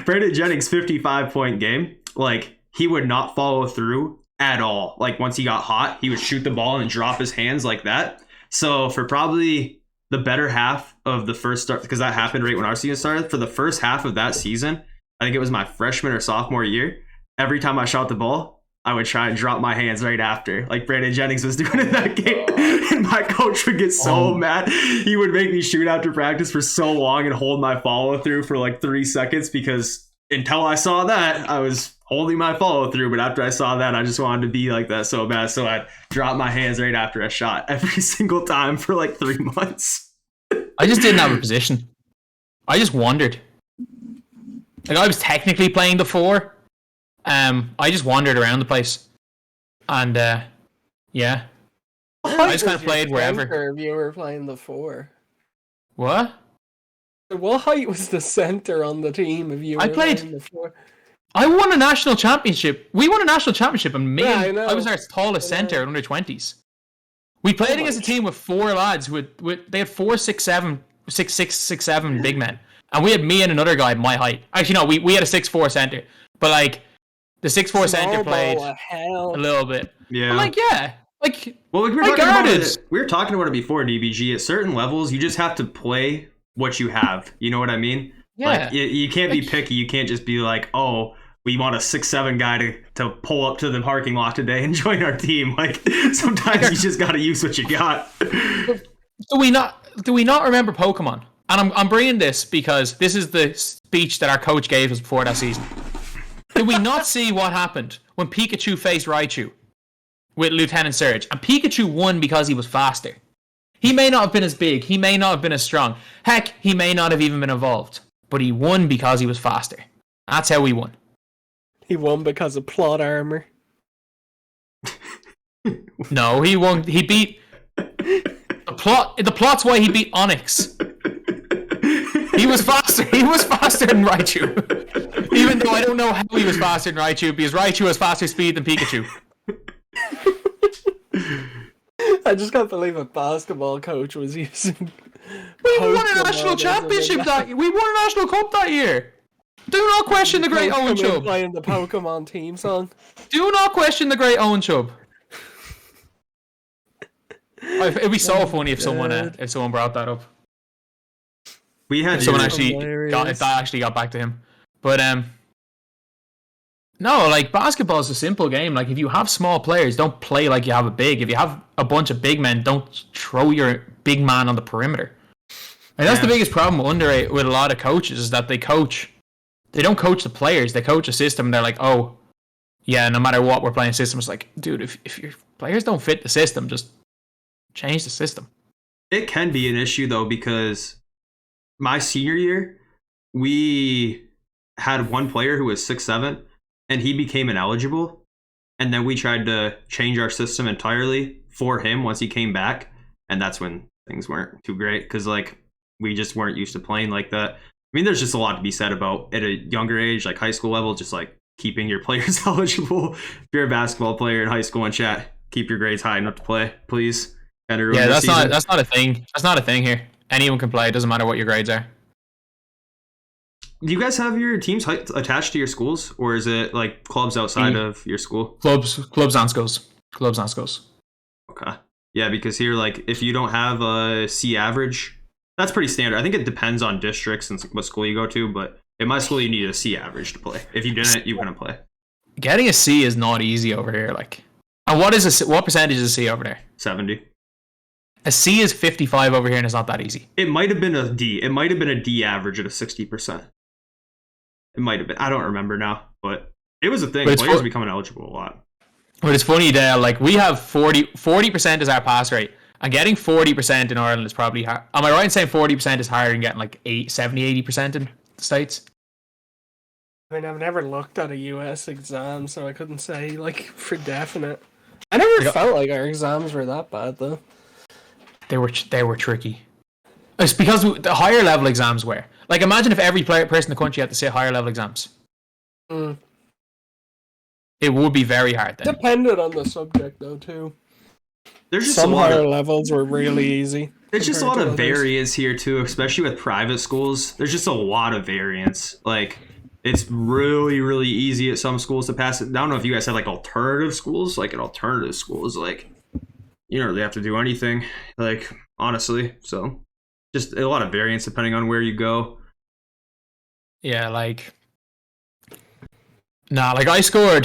Brandon Jennings' 55-point game, like he would not follow through at all. Like once he got hot, he would shoot the ball and drop his hands like that. So for probably the better half of the first start, because that happened right when our season started, for the first half of that season, I think it was my freshman or sophomore year, every time I shot the ball, I would try and drop my hands right after, like Brandon Jennings was doing in that game. And my coach would get so mad. He would make me shoot after practice for so long and hold my follow through for like 3 seconds because until I saw that, I was holding my follow through. But after I saw that, I just wanted to be like that so bad. So I'd drop my hands right after a shot every single time for like 3 months. I just didn't have a position. I just wandered. Like I was technically playing the 4. I just wandered around the place, and yeah, I just kind of played wherever. You were playing the 4. What? What height was the center on the team if you were playing the 4? I won a national championship. We won a national championship, and I was our tallest center in under 20s. We played against a team with 4 lads who they had 4, 6, 7, 6, 6, 6, 7 big men, and we had me and another guy my height. Actually, no, we had a 6'4" center, but like. The 6'4" center played a little bit. Yeah. But like, yeah. Like, well, we were talking about it before, DBG. At certain levels, you just have to play what you have. You know what I mean? Yeah. Like, you can't be picky. You can't just be like, oh, we want a 6'7" guy to pull up to the parking lot today and join our team. Like, sometimes you just got to use what you got. Do we not remember Pokemon? And I'm bringing this because this is the speech that our coach gave us before that season. Did we not see what happened when Pikachu faced Raichu with Lieutenant Surge? And Pikachu won because he was faster. He may not have been as big. He may not have been as strong. Heck, he may not have even been evolved. But he won because he was faster. That's how we won. He won because of plot armor. No, he won. He beat... The plot's why he beat Onyx. He was faster. He was faster than Raichu. Even though I don't know how he was faster than Raichu, because Raichu has faster speed than Pikachu. I just can't believe a basketball coach was using. We won a national championship we won a national cup that year. Do not question the great Owen Chubb. Playing the Pokemon team song. Do not question the great Owen Chubb. It'd be so funny if someone brought that up. We had Someone actually got back to him. But no, like basketball is a simple game. Like if you have small players, don't play like you have a big. If you have a bunch of big men, don't throw your big man on the perimeter. And that's the biggest problem with a lot of coaches is that they don't coach the players, they coach a system and they're like, oh yeah, no matter what we're playing system. It's like, dude, if your players don't fit the system, just change the system. It can be an issue though, because my senior year, we had one player who was 6'7", and he became ineligible. And then we tried to change our system entirely for him once he came back. And that's when things weren't too great, because like we just weren't used to playing like that. I mean, there's just a lot to be said about at a younger age, like high school level, just like keeping your players eligible. If you're a basketball player in high school and chat, keep your grades high enough to play, please. Yeah, that's not a thing. That's not a thing here. Anyone can play. It doesn't matter what your grades are. Do you guys have your teams attached to your schools, or is it like clubs outside of your school? Clubs and schools. Okay. Yeah, because here, like, if you don't have a C average, that's pretty standard. I think it depends on districts and what school you go to, but in my school, you need a C average to play. If you didn't, you couldn't play. Getting a C is not easy over here. Like, and what percentage is a C over there? 70. A C is 55 over here, and it's not that easy. It might have been a D. It might have been a D average at a 60%. It might have been. I don't remember now, but it was a thing. Players becoming eligible a lot. But it's funny, Dale. Like we have 40% is our pass rate, and getting 40% in Ireland is probably hard. Am I right in saying 40% is higher than getting like 70-80% in the States? I mean, I've never looked at a US exam, so I couldn't say like for definite. I never felt like our exams were that bad though. They were tricky. It's because the higher level exams were. Like, imagine if every person in the country had to sit higher level exams. Mm. It would be very hard then. Depended on the subject, though, too. There's just some higher levels were really easy. There's just a lot of variance here, too, especially with private schools. There's just a lot of variance. Like, it's really, really easy at some schools to pass it. I don't know if you guys have, like, alternative schools. Like, an alternative school is, like, you don't really have to do anything, like, honestly. So, just a lot of variance depending on where you go. Yeah, like... Nah, like, I sat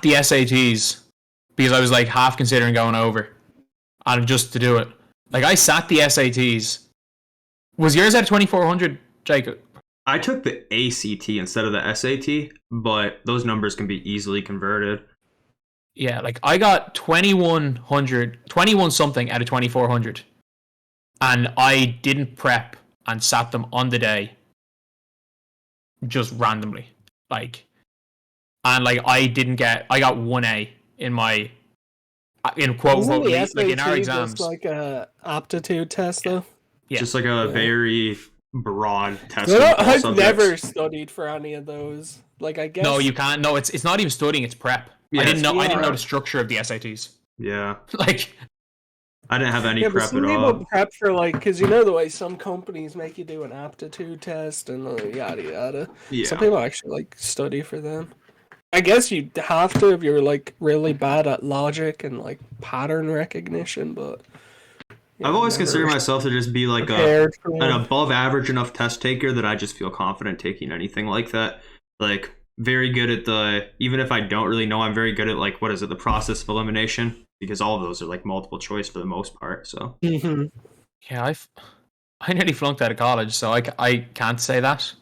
the SATs because I was, like, half considering going over. And just to do it. Like, I sat the SATs. Was yours at 2400, Jacob? I took the ACT instead of the SAT, but those numbers can be easily converted. Yeah, like I got 21 something out of 2400. And I didn't prep and sat them on the day. Just randomly. I got 1A in my, in quote unquote, like in our exams. Just like a aptitude test though? Yeah. Just like a very broad test. I've never studied for any of those. Like, I guess. No, you can't. No, it's not even studying, it's prep. Yeah, I didn't know the structure of the SATs. Yeah. Like, I didn't have any prep at all. People prep for, like, because you know the way some companies make you do an aptitude test and yada yada. Yeah. Some people actually, like, study for them. I guess you have to if you're, like, really bad at logic and, like, pattern recognition, but... Yeah, I've always considered myself to just be, like, an above average enough test taker that I just feel confident taking anything like that. Like, very good at even if I don't really know, I'm very good at, like, the process of elimination, because all of those are, like, multiple choice for the most part, so. Mm-hmm. Yeah, I nearly flunked out of college, so I can't say that.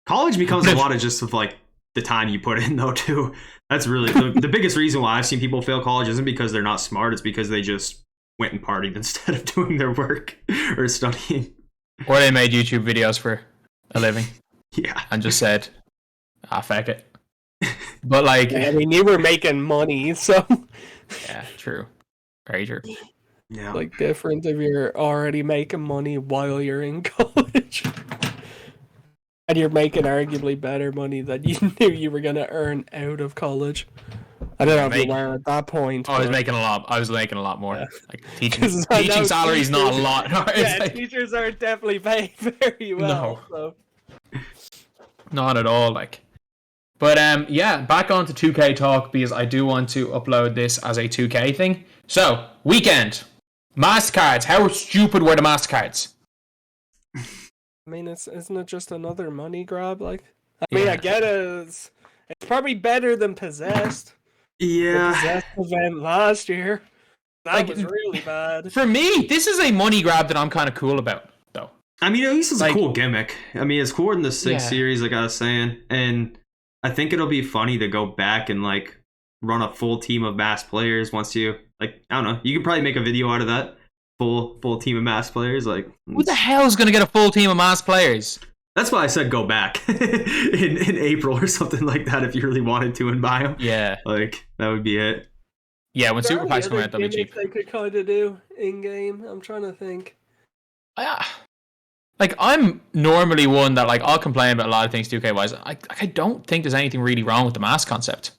College becomes a lot of just of, like, the time you put in, though, too. That's really the biggest reason why I've seen people fail college isn't because they're not smart, it's because they just went and partied instead of doing their work or studying. Or they made YouTube videos for a living. Yeah. And just said, fuck it. But, like... I mean, you were making money, so... Yeah, true. Very true. Yeah. like different if you're already making money while you're in college. And you're making arguably better money than you knew you were gonna earn out of college. I don't know if you were at that point. I was making a lot. I was making a lot more. Yeah. Like teaching 'Cause I know teaching salary is not a teachers- lot. It's Yeah, like, teachers are definitely paying very well. So. not at all. Like, but yeah, back on to 2K talk because I do want to upload this as a 2K thing. So weekend Mastercards. How stupid were the Mastercards? I mean, isn't it just another money grab? Like, I mean, I get it. It's probably better than Possessed. Yeah. The Possessed event last year. That Like, was really bad. For me, this is a money grab that I'm kind of cool about, though. I mean, at least it's Like, a cool gimmick. I mean, it's cooler than the 6 Yeah. series, like I was saying. And I think it'll be funny to go back and, like, run a full team of mass players once you, like, I don't know. You could probably make a video out of that. Full team of mass players. Like, Who the hell is going to get a full team of mass players? that's why I said go back in April or something like that if you really wanted to and buy them. Yeah. Like, that would be it. Yeah, when There Super are Packs come other out, they'll be cheap. gimmicks they could kind of do in game. I'm trying to think. Like, I'm normally one that, like, I'll complain about a lot of things 2K-wise. I don't think there's anything really wrong with the mask concept.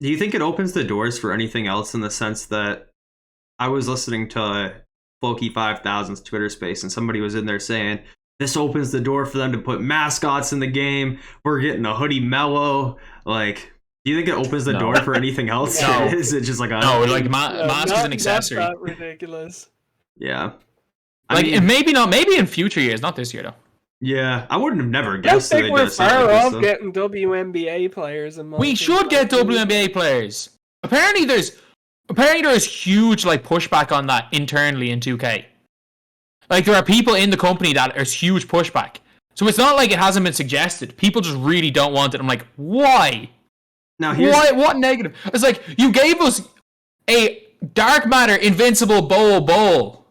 Do you think it opens the doors for anything else in the sense that I was listening to Floki 5000's Twitter space and somebody was in there saying this opens the door for them to put mascots in the game. We're getting a hoodie mellow. Like, do you think it opens the door for anything else? No. Or is it just like a mask is an accessory. Not that ridiculous. Yeah. Like, mean, and maybe in future years, not this year though. yeah, I wouldn't have never I guessed that think they'd we're do something far like this, off though. getting WNBA players. We should get WNBA players. Apparently there's huge like pushback on that internally in 2K. Like, there are people in the company that there's huge pushback. So it's not like it hasn't been suggested. People just really don't want it. I'm like, why? Now Why? What negative? It's like, you gave us a dark matter invincible bowl.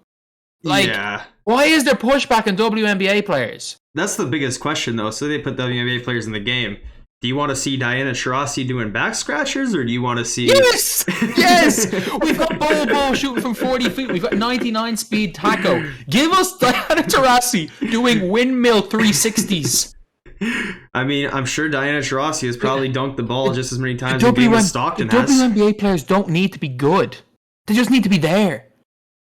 Like, yeah. why is there pushback on WNBA players? That's the biggest question, though. So they put WNBA players in the game. Do you want to see Diana Taurasi doing back scratchers, or do you want to see... Yes! Yes! We've got Bowl shooting from 40 feet. We've got 99 speed taco. Give us Diana Taurasi doing windmill 360s. I mean, I'm sure Diana Taurasi has probably dunked the ball just as many times as Stockton the has. WNBA players don't need to be good. They just need to be there.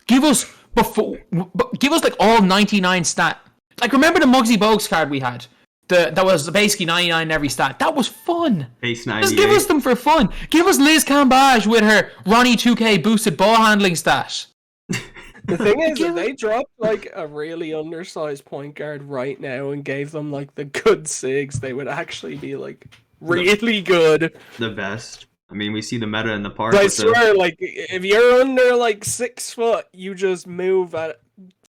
Give us like all 99 stat. Like, remember the Muggsy Bogues card we had? That was basically 99 in every stat. That was fun. Base 98. Just give us them for fun. Give us Liz Cambage with her Ronnie 2K boosted ball handling stat. The thing is, if they dropped like a really undersized point guard right now and gave them like the good SIGs, they would actually be like really good. The best. I mean, we see the meta in the park. I swear, like, if you're under like 6 foot, you just move at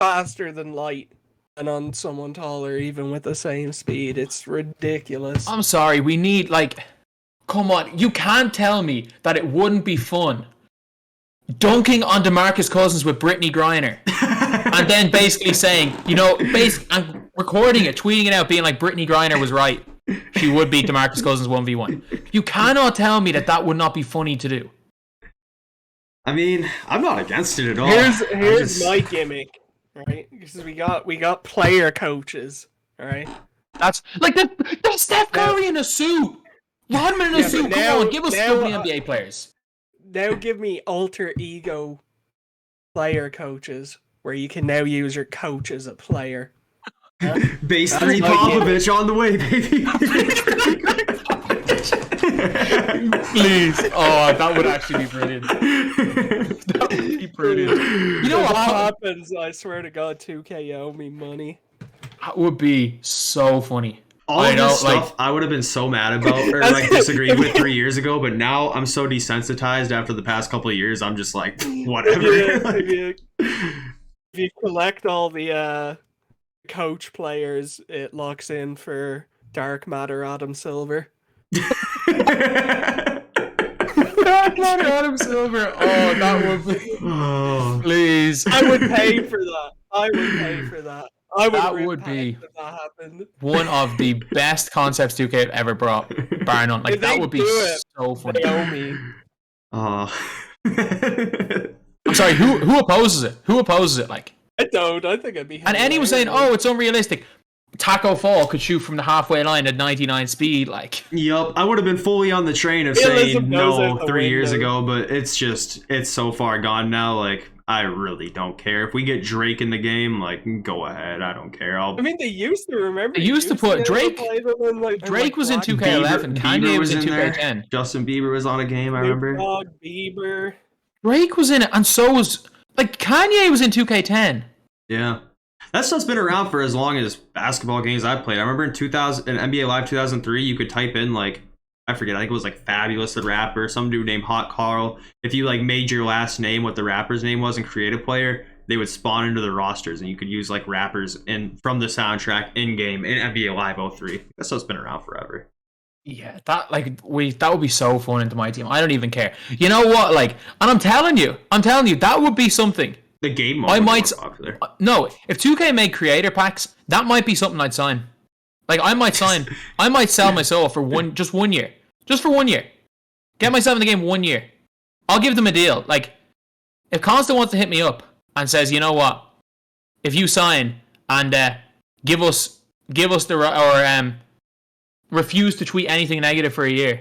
faster than light. And on someone taller, even with the same speed, it's ridiculous. I'm sorry, we need, like, come on, you can't tell me that it wouldn't be fun dunking on DeMarcus Cousins with Brittany Griner and then basically saying, and recording it, tweeting it out, being like, Brittany Griner was right. She would beat DeMarcus Cousins 1v1. You cannot tell me that would not be funny to do. I mean, I'm not against it at all. Here's my gimmick. Right, because we got player coaches, all right. That's Steph Curry in a suit. Rodman in a suit. Come on, give us WNBA players. Now give me alter ego player coaches, where you can now use your coach as a player. Base 3 Popovich on the way, baby. Please. Oh, that would actually be brilliant. That would be brilliant. You know If what that happens, I swear to God, 2K owe me money. That would be so funny. All of this stuff I would have been so mad about or like disagreed with 3 years ago, but now I'm so desensitized after the past couple of years. I'm just like, whatever. If you collect all the coach players, it locks in for Dark Matter Adam Silver. Dark Matter Adam Silver. Oh, that would be. Oh. Please. I would pay for that. I would pay if that happened. One of the best concepts 2K have ever brought, bar none. Like, If that they would be do it, so funny. They owe me. Oh. I'm sorry, who opposes it? Who opposes it? Like, I don't. I think it'd be. and Eddie was saying, "Oh, it's unrealistic." Taco Fall could shoot from the halfway line at 99 speed. Like, Yup, I would have been fully on the train of Realism saying goes no out the 3 years window. ago, but it's so far gone now. Like, I really don't care if we get Drake in the game. Like, go ahead, I don't care. I mean, they used to remember. They used to put be able Drake- play them in, like, Drake was in Black 2K11. Kanye was in there. 2K10. Justin Bieber was on a game. I Snoop remember. Dogg, Bieber. Drake was in it, and so was like Kanye was in 2K10. Yeah. That stuff's been around for as long as basketball games I've played. I remember in NBA Live 2003, you could type in like, I forget, I think it was like Fabulous the rapper, some dude named Hot Carl. If you like made your last name what the rapper's name was and create a player, they would spawn into the rosters and you could use like rappers from the soundtrack in game in NBA Live 03. That stuff's been around forever. Yeah, that would be so fun into my team. I don't even care. You know what? Like, and I'm telling you, that would be something. The game mode I would be might more popular. No, if 2K made creator packs, that might be something I'd sign. Like, I might sell my soul for just 1 year. Just for 1 year. Get myself in the game 1 year. I'll give them a deal. Like, if Constant wants to hit me up and says, you know what, if you sign and give us refuse to tweet anything negative for a year,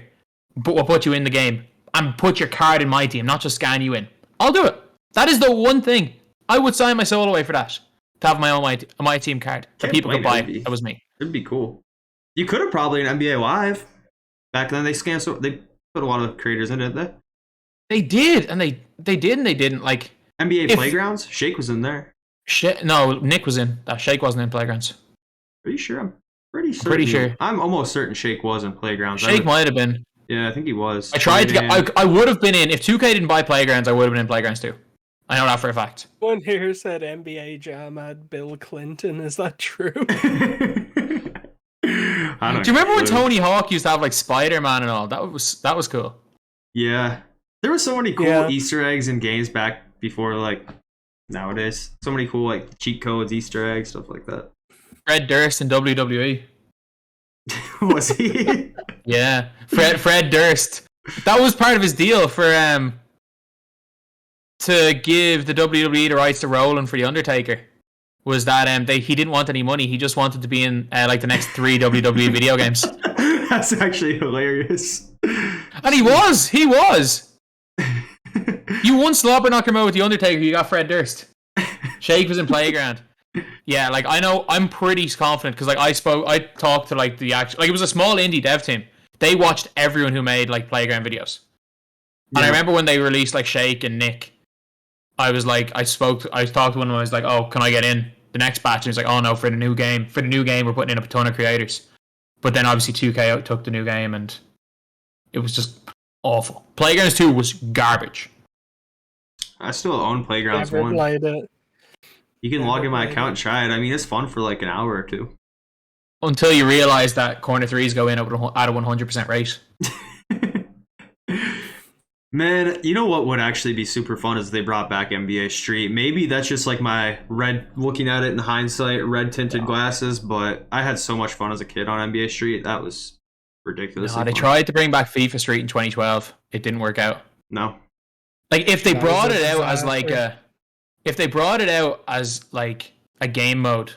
but we'll put you in the game and put your card in my team, not just scan you in, I'll do it. That is the one thing I would sign my soul away for, that to have my own my team card that people could buy. That was me. It'd be cool. You could have probably in NBA Live. Back then they put a lot of creators in it, didn't they? They did, and they did, and they didn't. Like, NBA Playgrounds? Shake was in there. No, Nick was in. That Shake wasn't in Playgrounds. Are you sure? I'm pretty certain. Pretty sure. I'm almost certain Shake was in Playgrounds. Shake might have been. Yeah, I think he was. I tried to get. I would have been in if 2K didn't buy Playgrounds. I would have been in Playgrounds too. I know that for a fact. One here said NBA Jam had Bill Clinton. Is that true? Do you remember when Tony Hawk used to have like Spider-Man and all? That was cool. Yeah, there were so many cool Easter eggs in games back before, like nowadays. So many cool like cheat codes, Easter eggs, stuff like that. Fred Durst in WWE. Was he? Yeah, Fred Durst. That was part of his deal for to give the WWE the rights to Rollin for the Undertaker. Was that he didn't want any money? He just wanted to be in like the next 3 WWE video games. That's actually hilarious. And he was. You won Slobber Knocker mode with the Undertaker. You got Fred Durst. Shake was in Playground. Yeah, like I know, I'm pretty confident because like I talked to like the actual, like it was a small indie dev team. They watched everyone who made like Playground videos. And I remember when they released like Shake and Nick, I talked to one of them. I was like, "Oh, can I get in the next batch?" And he's like, "Oh no, for the new game, we're putting in a ton of creators." But then obviously 2K took the new game, and it was just awful. Playgrounds 2 was garbage. I still own Playgrounds Never 1. played it. You can log in my account and try it. I mean, it's fun for like an hour or two. Until you realize that corner threes go in at a 100% rate. Man, you know what would actually be super fun is they brought back NBA Street. Maybe that's just like my looking at it in hindsight, red tinted glasses, but I had so much fun as a kid on NBA Street. That was ridiculous. They tried to bring back FIFA Street in 2012. It didn't work out. No. Like if they brought it out as like a game mode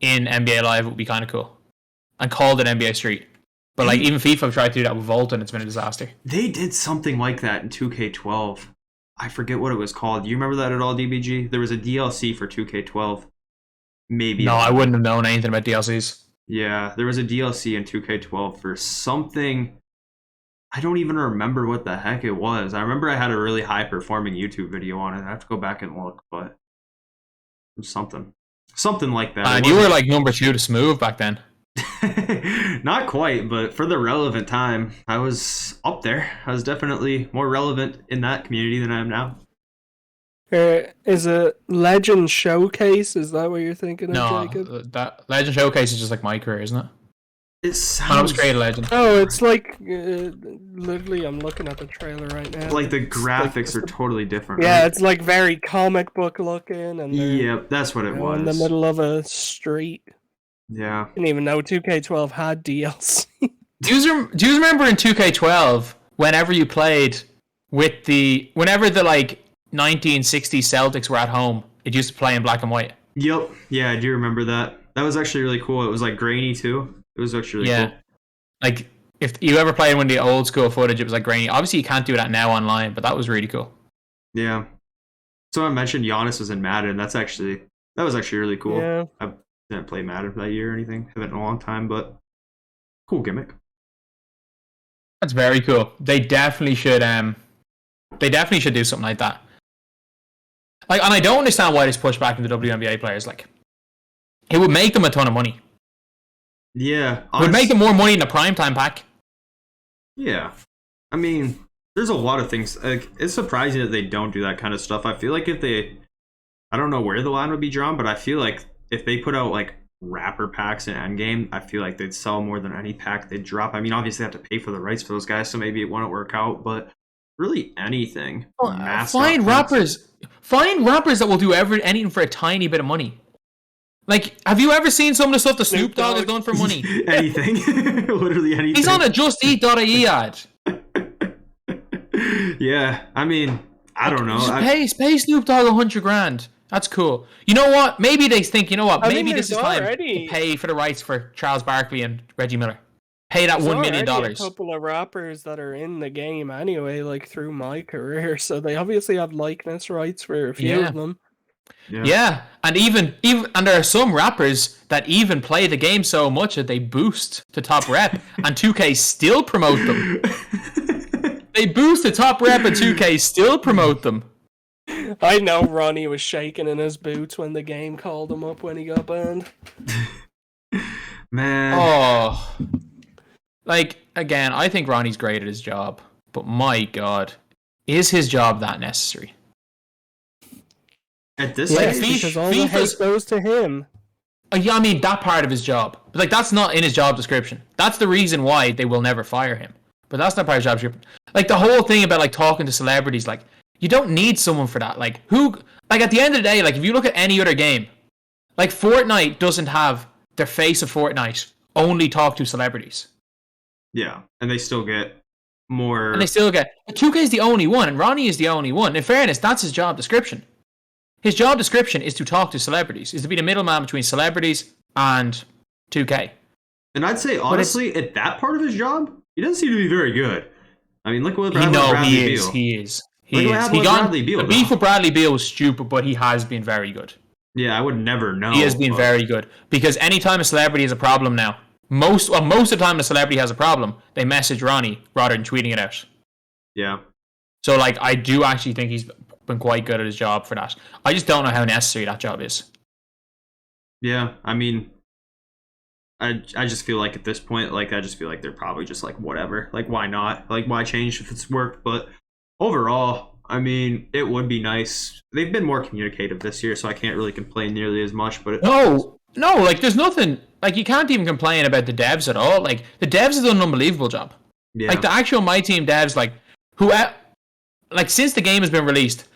in NBA Live, it would be kind of cool. And called it NBA Street. But like even FIFA tried to do that with Volt and it's been a disaster. They did something like that in 2K12. I forget what it was called. Do you remember that at all, DBG? There was a DLC for 2K12. Maybe. No, I wouldn't have known anything about DLCs. Yeah, there was a DLC in 2K12 for something. I don't even remember what the heck it was. I remember I had a really high performing YouTube video on it. I have to go back and look, but it was something like that. And you were like number 2 to Smooth back then. Not quite, but for the relevant time, I was up there. I was definitely more relevant in that community than I am now. Is a Legend Showcase? Is that what you're thinking of, Jacob? No, that Legend Showcase is just like my career, isn't it? It sounds... When I was created Legend. Oh, it's like literally. I'm looking at the trailer right now. Like the graphics are totally different. Yeah, right? it's like very comic book looking, and yep, that's what it was. in the middle of a street. Yeah, I didn't even know 2K12 had DLC. Do you remember in 2K12 whenever you played with whenever the like 1960 Celtics were at home, it used to play in black and white. Yep. Yeah, I do remember that. That was actually really cool. It was like grainy too. It was actually really cool. Like if you ever played one of the old school footage, it was like grainy. Obviously, you can't do that now online, but that was really cool. Yeah. Someone mentioned Giannis was in Madden. That was actually really cool. Yeah. I didn't play Madden that year or anything. Haven't in a long time, but cool gimmick. That's very cool. They definitely should. They definitely should do something like that. Like, and I don't understand why this push back into WNBA players. Like, it would make them a ton of money. Yeah, It would make them more money in the primetime pack. Yeah, I mean, there's a lot of things. Like, it's surprising that they don't do that kind of stuff. I feel like I don't know where the line would be drawn, but I feel like if they put out like rapper packs in Endgame, I feel like they'd sell more than any pack they'd drop. I mean, obviously they have to pay for the rights for those guys, so maybe it won't work out, but really anything. Find rappers that will do anything for a tiny bit of money. Like, have you ever seen some of the stuff that Snoop Dogg has done for money? Anything. Literally anything. He's on a JustEat.ie ad. Yeah, I mean, I don't know. Just pay Snoop Dogg $100,000. That's cool. You know what? Maybe they think, maybe this is time to pay for the rights for Charles Barkley and Reggie Miller. Pay that $1 million. A couple of rappers that are in the game anyway, like through my career, so they obviously have likeness rights for a few of them. Yeah, and even there are some rappers that even play the game so much that they boost to top rep, and 2K still promote them. They boost to top rep, and 2K still promote them. I know Ronnie was shaking in his boots when the game called him up when he got banned. Man. Oh. Like, again, I think Ronnie's great at his job, but my God, is his job that necessary? At this age, because all the hate goes to him. Yeah, I mean, that part of his job. But, like, that's not in his job description. That's the reason why they will never fire him. But that's not part of his job description. Like, the whole thing about, like, talking to celebrities, like, you don't need someone for that. Like, at the end of the day, like, if you look at any other game, like, Fortnite doesn't have their face of Fortnite only talk to celebrities. Yeah, and they still get more. And they still get. 2K is the only one, and Ronnie is the only one. In fairness, that's his job description. His job description is to talk to celebrities, is to be the middleman between celebrities and 2K. And I'd say, honestly, at that part of his job, he doesn't seem to be very good. I mean, look what happened with Bradley Beal. He is. The beef with Bradley Beal was stupid, but he has been very good. Yeah, I would never know. He has been very good. Because anytime a celebrity has a problem now, most of the time a celebrity has a problem, they message Ronnie rather than tweeting it out. Yeah. So, like, I do actually think he's been quite good at his job for that. I just don't know how necessary that job is. Yeah, I mean, I just feel like at this point, like, I just feel like they're probably just like, whatever. Like, why not? Like, why change if it's worked? But overall, I mean, it would be nice. They've been more communicative this year, so I can't really complain nearly as much. But No, like, there's nothing. Like, you can't even complain about the devs at all. Like, the devs have done an unbelievable job. Yeah. Like, the actual MyTEAM devs, like, since the game has been released,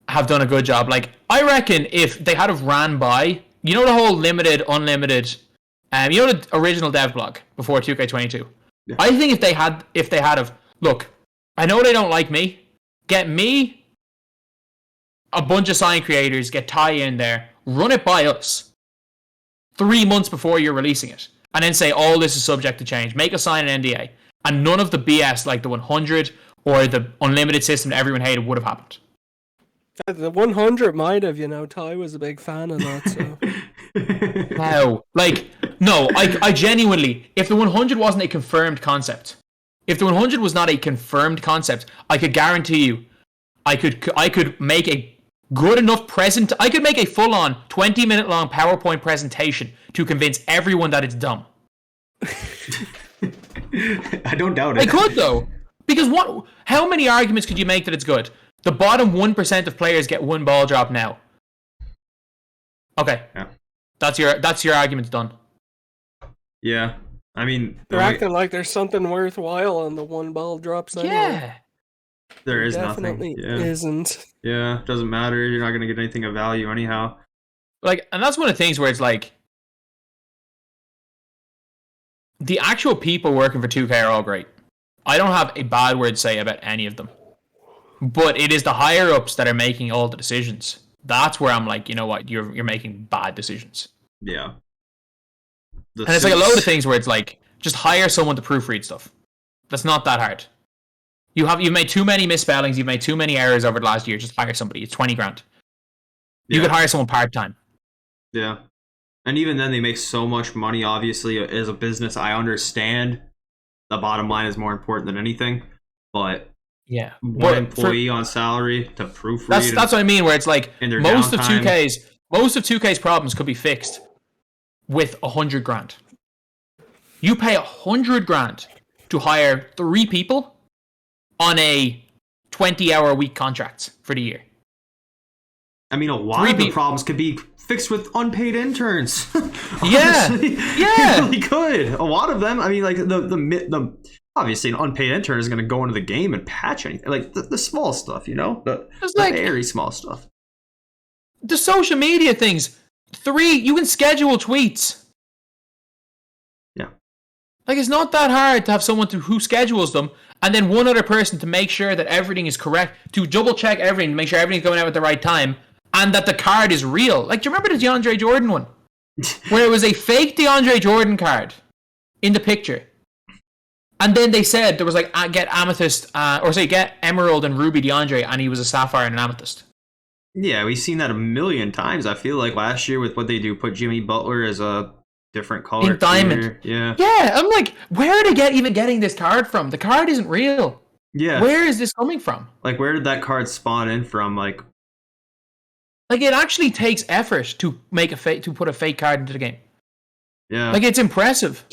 have done a good job. Like, I reckon if they had have ran by, you know, the whole limited, unlimited, you know, the original dev blog before 2K22. Yeah. I think if they had have, look, I know they don't like me. Get me a bunch of sign creators, get Ty in there, run it by us 3 months before you're releasing it, and then say all this is subject to change. Make us sign an NDA, and none of the BS like the 100 or the unlimited system that everyone hated would have happened. The 100 might have, Ty was a big fan of that, so. No, I genuinely, if the 100 wasn't a confirmed concept, if the 100 was not a confirmed concept, I could guarantee you, I could make a good enough I could make a full-on 20-minute long PowerPoint presentation to convince everyone that it's dumb. I don't doubt it. I could, though. Because how many arguments could you make that it's good? The bottom 1% of players get one ball drop now. Okay. Yeah. That's your argument done. Yeah. I mean, they're acting like there's something worthwhile on the one ball drops. Yeah. There is definitely nothing. Yeah. Isn't. Yeah, doesn't matter. You're not going to get anything of value anyhow. Like, and that's one of the things where it's like, the actual people working for 2K are all great. I don't have a bad word to say about any of them. but it is the higher ups that are making all the decisions. That's where I'm like, you know what, you're making bad decisions. Yeah. And it's like a load of things where it's like, just hire someone to proofread stuff. That's not that hard. You've made too many misspellings, you've made too many errors over the last year. Just hire somebody. It's 20 grand. You could hire someone part-time. Yeah. And even then, they make so much money, obviously, as a business. I understand the bottom line is more important than anything. But yeah, one employee on salary to proofread. That's what I mean, where it's like most downtime. of 2K's problems could be fixed with 100 grand. You pay 100 grand to hire 3 people on a 20-hour-a-week contract for the year. I mean, a lot of the problems could be fixed with unpaid interns. Yeah, yeah, really could. A lot of them. I mean, like the obviously an unpaid intern is going to go into the game and patch anything, like the small stuff, you know, the very small stuff. The social media things. 3, you can schedule tweets. Yeah, like it's not that hard to have someone who schedules them, and then one other person to make sure that everything is correct, to double check everything, to make sure everything's going out at the right time. And that the card is real. Like, do you remember the DeAndre Jordan one? Where it was a fake DeAndre Jordan card in the picture. And then they said there was like, get amethyst, get emerald and ruby DeAndre, and he was a sapphire and an amethyst. Yeah, we've seen that a million times. I feel like last year with what they do, put Jimmy Butler as a different color. In diamond. Yeah. Yeah, I'm like, where are they even getting this card from? The card isn't real. Yeah. Where is this coming from? Like, where did that card spawn in from? Like it actually takes effort to put a fake card into the game. Yeah. Like, it's impressive.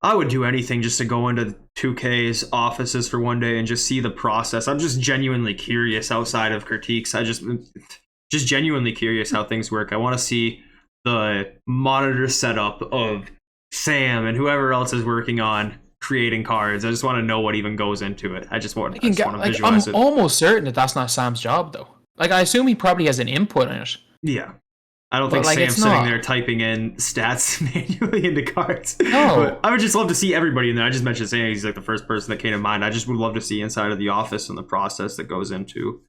I would do anything just to go into 2K's offices for one day and just see the process. I'm just genuinely curious outside of critiques. I just genuinely curious how things work. I want to see the monitor setup of Sam and whoever else is working on creating cards. I just want to know what even goes into it. I just want to visualize it. I'm almost certain that that's not Sam's job, though. Like, I assume he probably has an input in it. Yeah. I don't think Sam's sitting there typing in stats manually into cards. No. But I would just love to see everybody in there. I just mentioned Sam. He's like the first person that came to mind. I just would love to see inside of the office and the process that goes into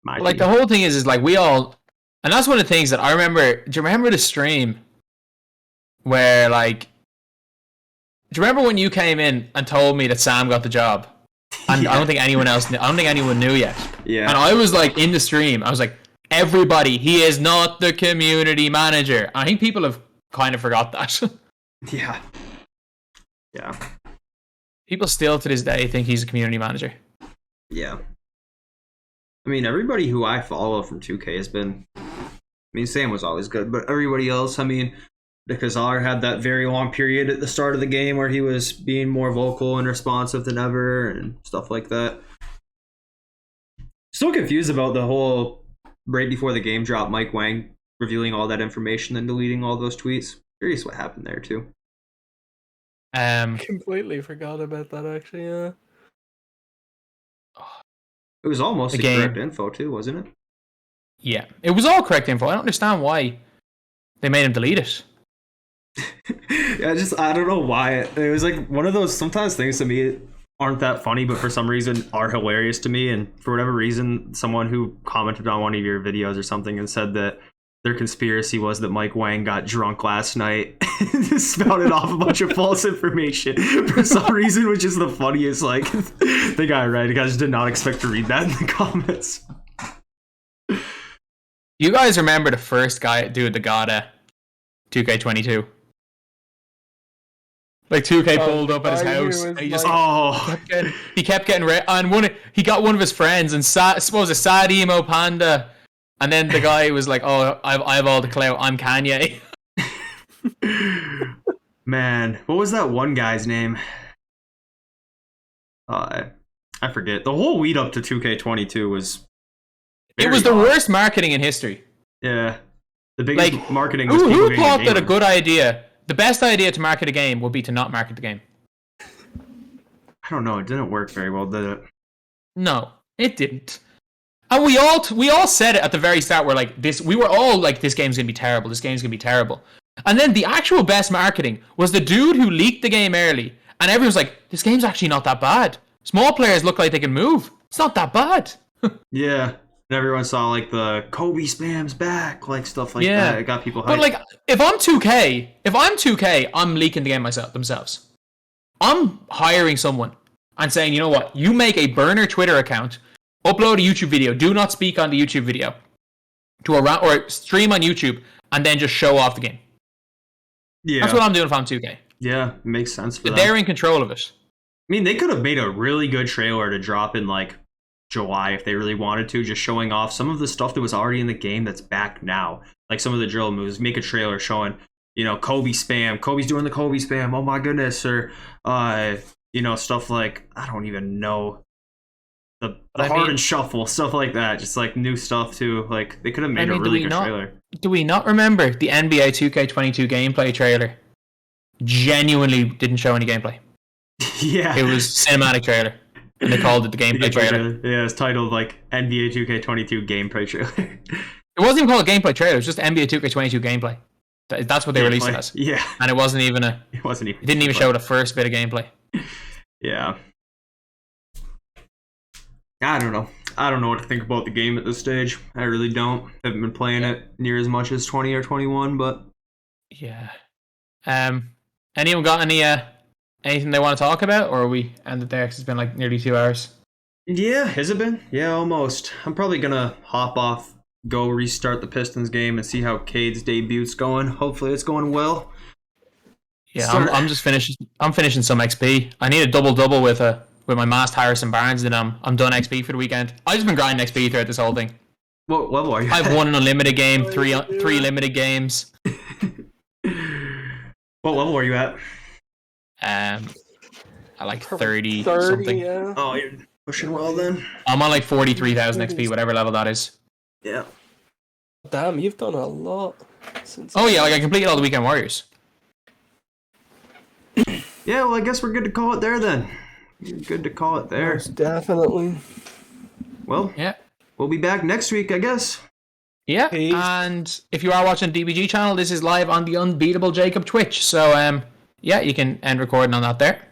my team. The whole thing is like we all... And that's one of the things that I remember... Do you remember the stream where, like... Do you remember when you came in and told me that Sam got the job? And I don't think anyone knew yet. Yeah. And I was like, in the stream, I was like, everybody, he is not the community manager. I think people have kind of forgot that. Yeah. Yeah. People still to this day think he's a community manager. Yeah. I mean, everybody who I follow from 2K has been... I mean, Sam was always good, but everybody else, I mean... Because Aller had that very long period at the start of the game where he was being more vocal and responsive than ever and stuff like that. Still confused about the whole right before the game drop, Mike Wang revealing all that information and deleting all those tweets. Curious what happened there too. Completely forgot about that actually, yeah. It was almost the correct info too, wasn't it? Yeah, it was all correct info. I don't understand why they made him delete it. Yeah, I don't know why. It was like one of those sometimes things to me aren't that funny, but for some reason are hilarious to me. And for whatever reason, someone who commented on one of your videos or something and said that their conspiracy was that Mike Wang got drunk last night and spouted off a bunch of false information for some reason, which is the funniest. Like, the guy, right? I just did not expect to read that in the comments. You guys remember the first dude that got 2K22? Like 2K pulled up at his house. And he just he kept getting and he got one of his friends and suppose a sad emo panda, and then the guy was like, "Oh, I have all the clout. I'm Kanye." Man, what was that one guy's name? I forget. The whole lead up to 2K22 was. It was the worst marketing in history. Yeah, the biggest marketing. Was who thought that a good idea? The best idea to market a game would be to not market the game. I don't know. It didn't work very well, did it? No, it didn't. And we all said it at the very start. We're like this. We were all like, "This game's gonna be terrible. This game's gonna be terrible." And then the actual best marketing was the dude who leaked the game early, and everyone's like, "This game's actually not that bad. Small players look like they can move. It's not that bad. Yeah. And everyone saw like the Kobe spams back, like stuff like Yeah. that. It got people hyped. But like, if I'm 2K, I'm leaking the game themselves. I'm hiring someone and saying, you know what? You make a burner Twitter account, upload a YouTube video, do not speak on the YouTube video, or stream on YouTube, and then just show off the game. Yeah. That's what I'm doing if I'm 2K. Yeah, it makes sense for them. They're in control of it. I mean, they could have made a really good trailer to drop in like July if they really wanted to, just showing off some of the stuff that was already in the game that's back now. Like some of the drill moves, make a trailer showing, you know, Kobe spam. Kobe's doing the Kobe spam. Oh my goodness. Or, you know, stuff like, I don't even know. The Harden shuffle, stuff like that. Just like new stuff too. Like they could have made a really good trailer. Do we not remember the NBA 2K22 gameplay trailer? Genuinely didn't show any gameplay. Yeah. It was cinematic trailer. And they called it the gameplay trailer. Yeah, it's titled like NBA 2K22 gameplay trailer. It wasn't even called a gameplay trailer. It was just NBA 2K22 gameplay. That's what they released it as. Yeah. And it wasn't even It didn't even show the first bit of gameplay. Yeah. I don't know. I don't know what to think about the game at this stage. I really don't. Haven't been playing it near as much as 20 or 21, but yeah. Anyone got anything they want to talk about, or are we ended there? 'Cause it's been like nearly 2 hours. yeah, has it been? Yeah, almost. I'm probably gonna hop off, go restart the Pistons game, and see how Cade's debut's going. Hopefully, it's going well. Yeah, I'm just finishing. I'm finishing some XP. I need a double with my masked Harrison Barnes, and I'm done XP for the weekend. I've just been grinding XP throughout this whole thing. What level are you? I've won an unlimited game, three limited games. What level are you at? I like 30 30 something. Yeah. Oh, you're pushing well then. I'm on like 43,000 XP, whatever level that is. Yeah. Damn, you've done a lot since. Oh yeah, like I completed all the Weekend Warriors. Yeah, well, I guess we're good to call it there then. You're good to call it there. Most definitely. Well, Yeah. we'll be back next week, I guess. Yeah, Peace. and if you are watching the DBG channel, this is live on the Unbeatable Jacob Twitch. So yeah, you can end recording on that there.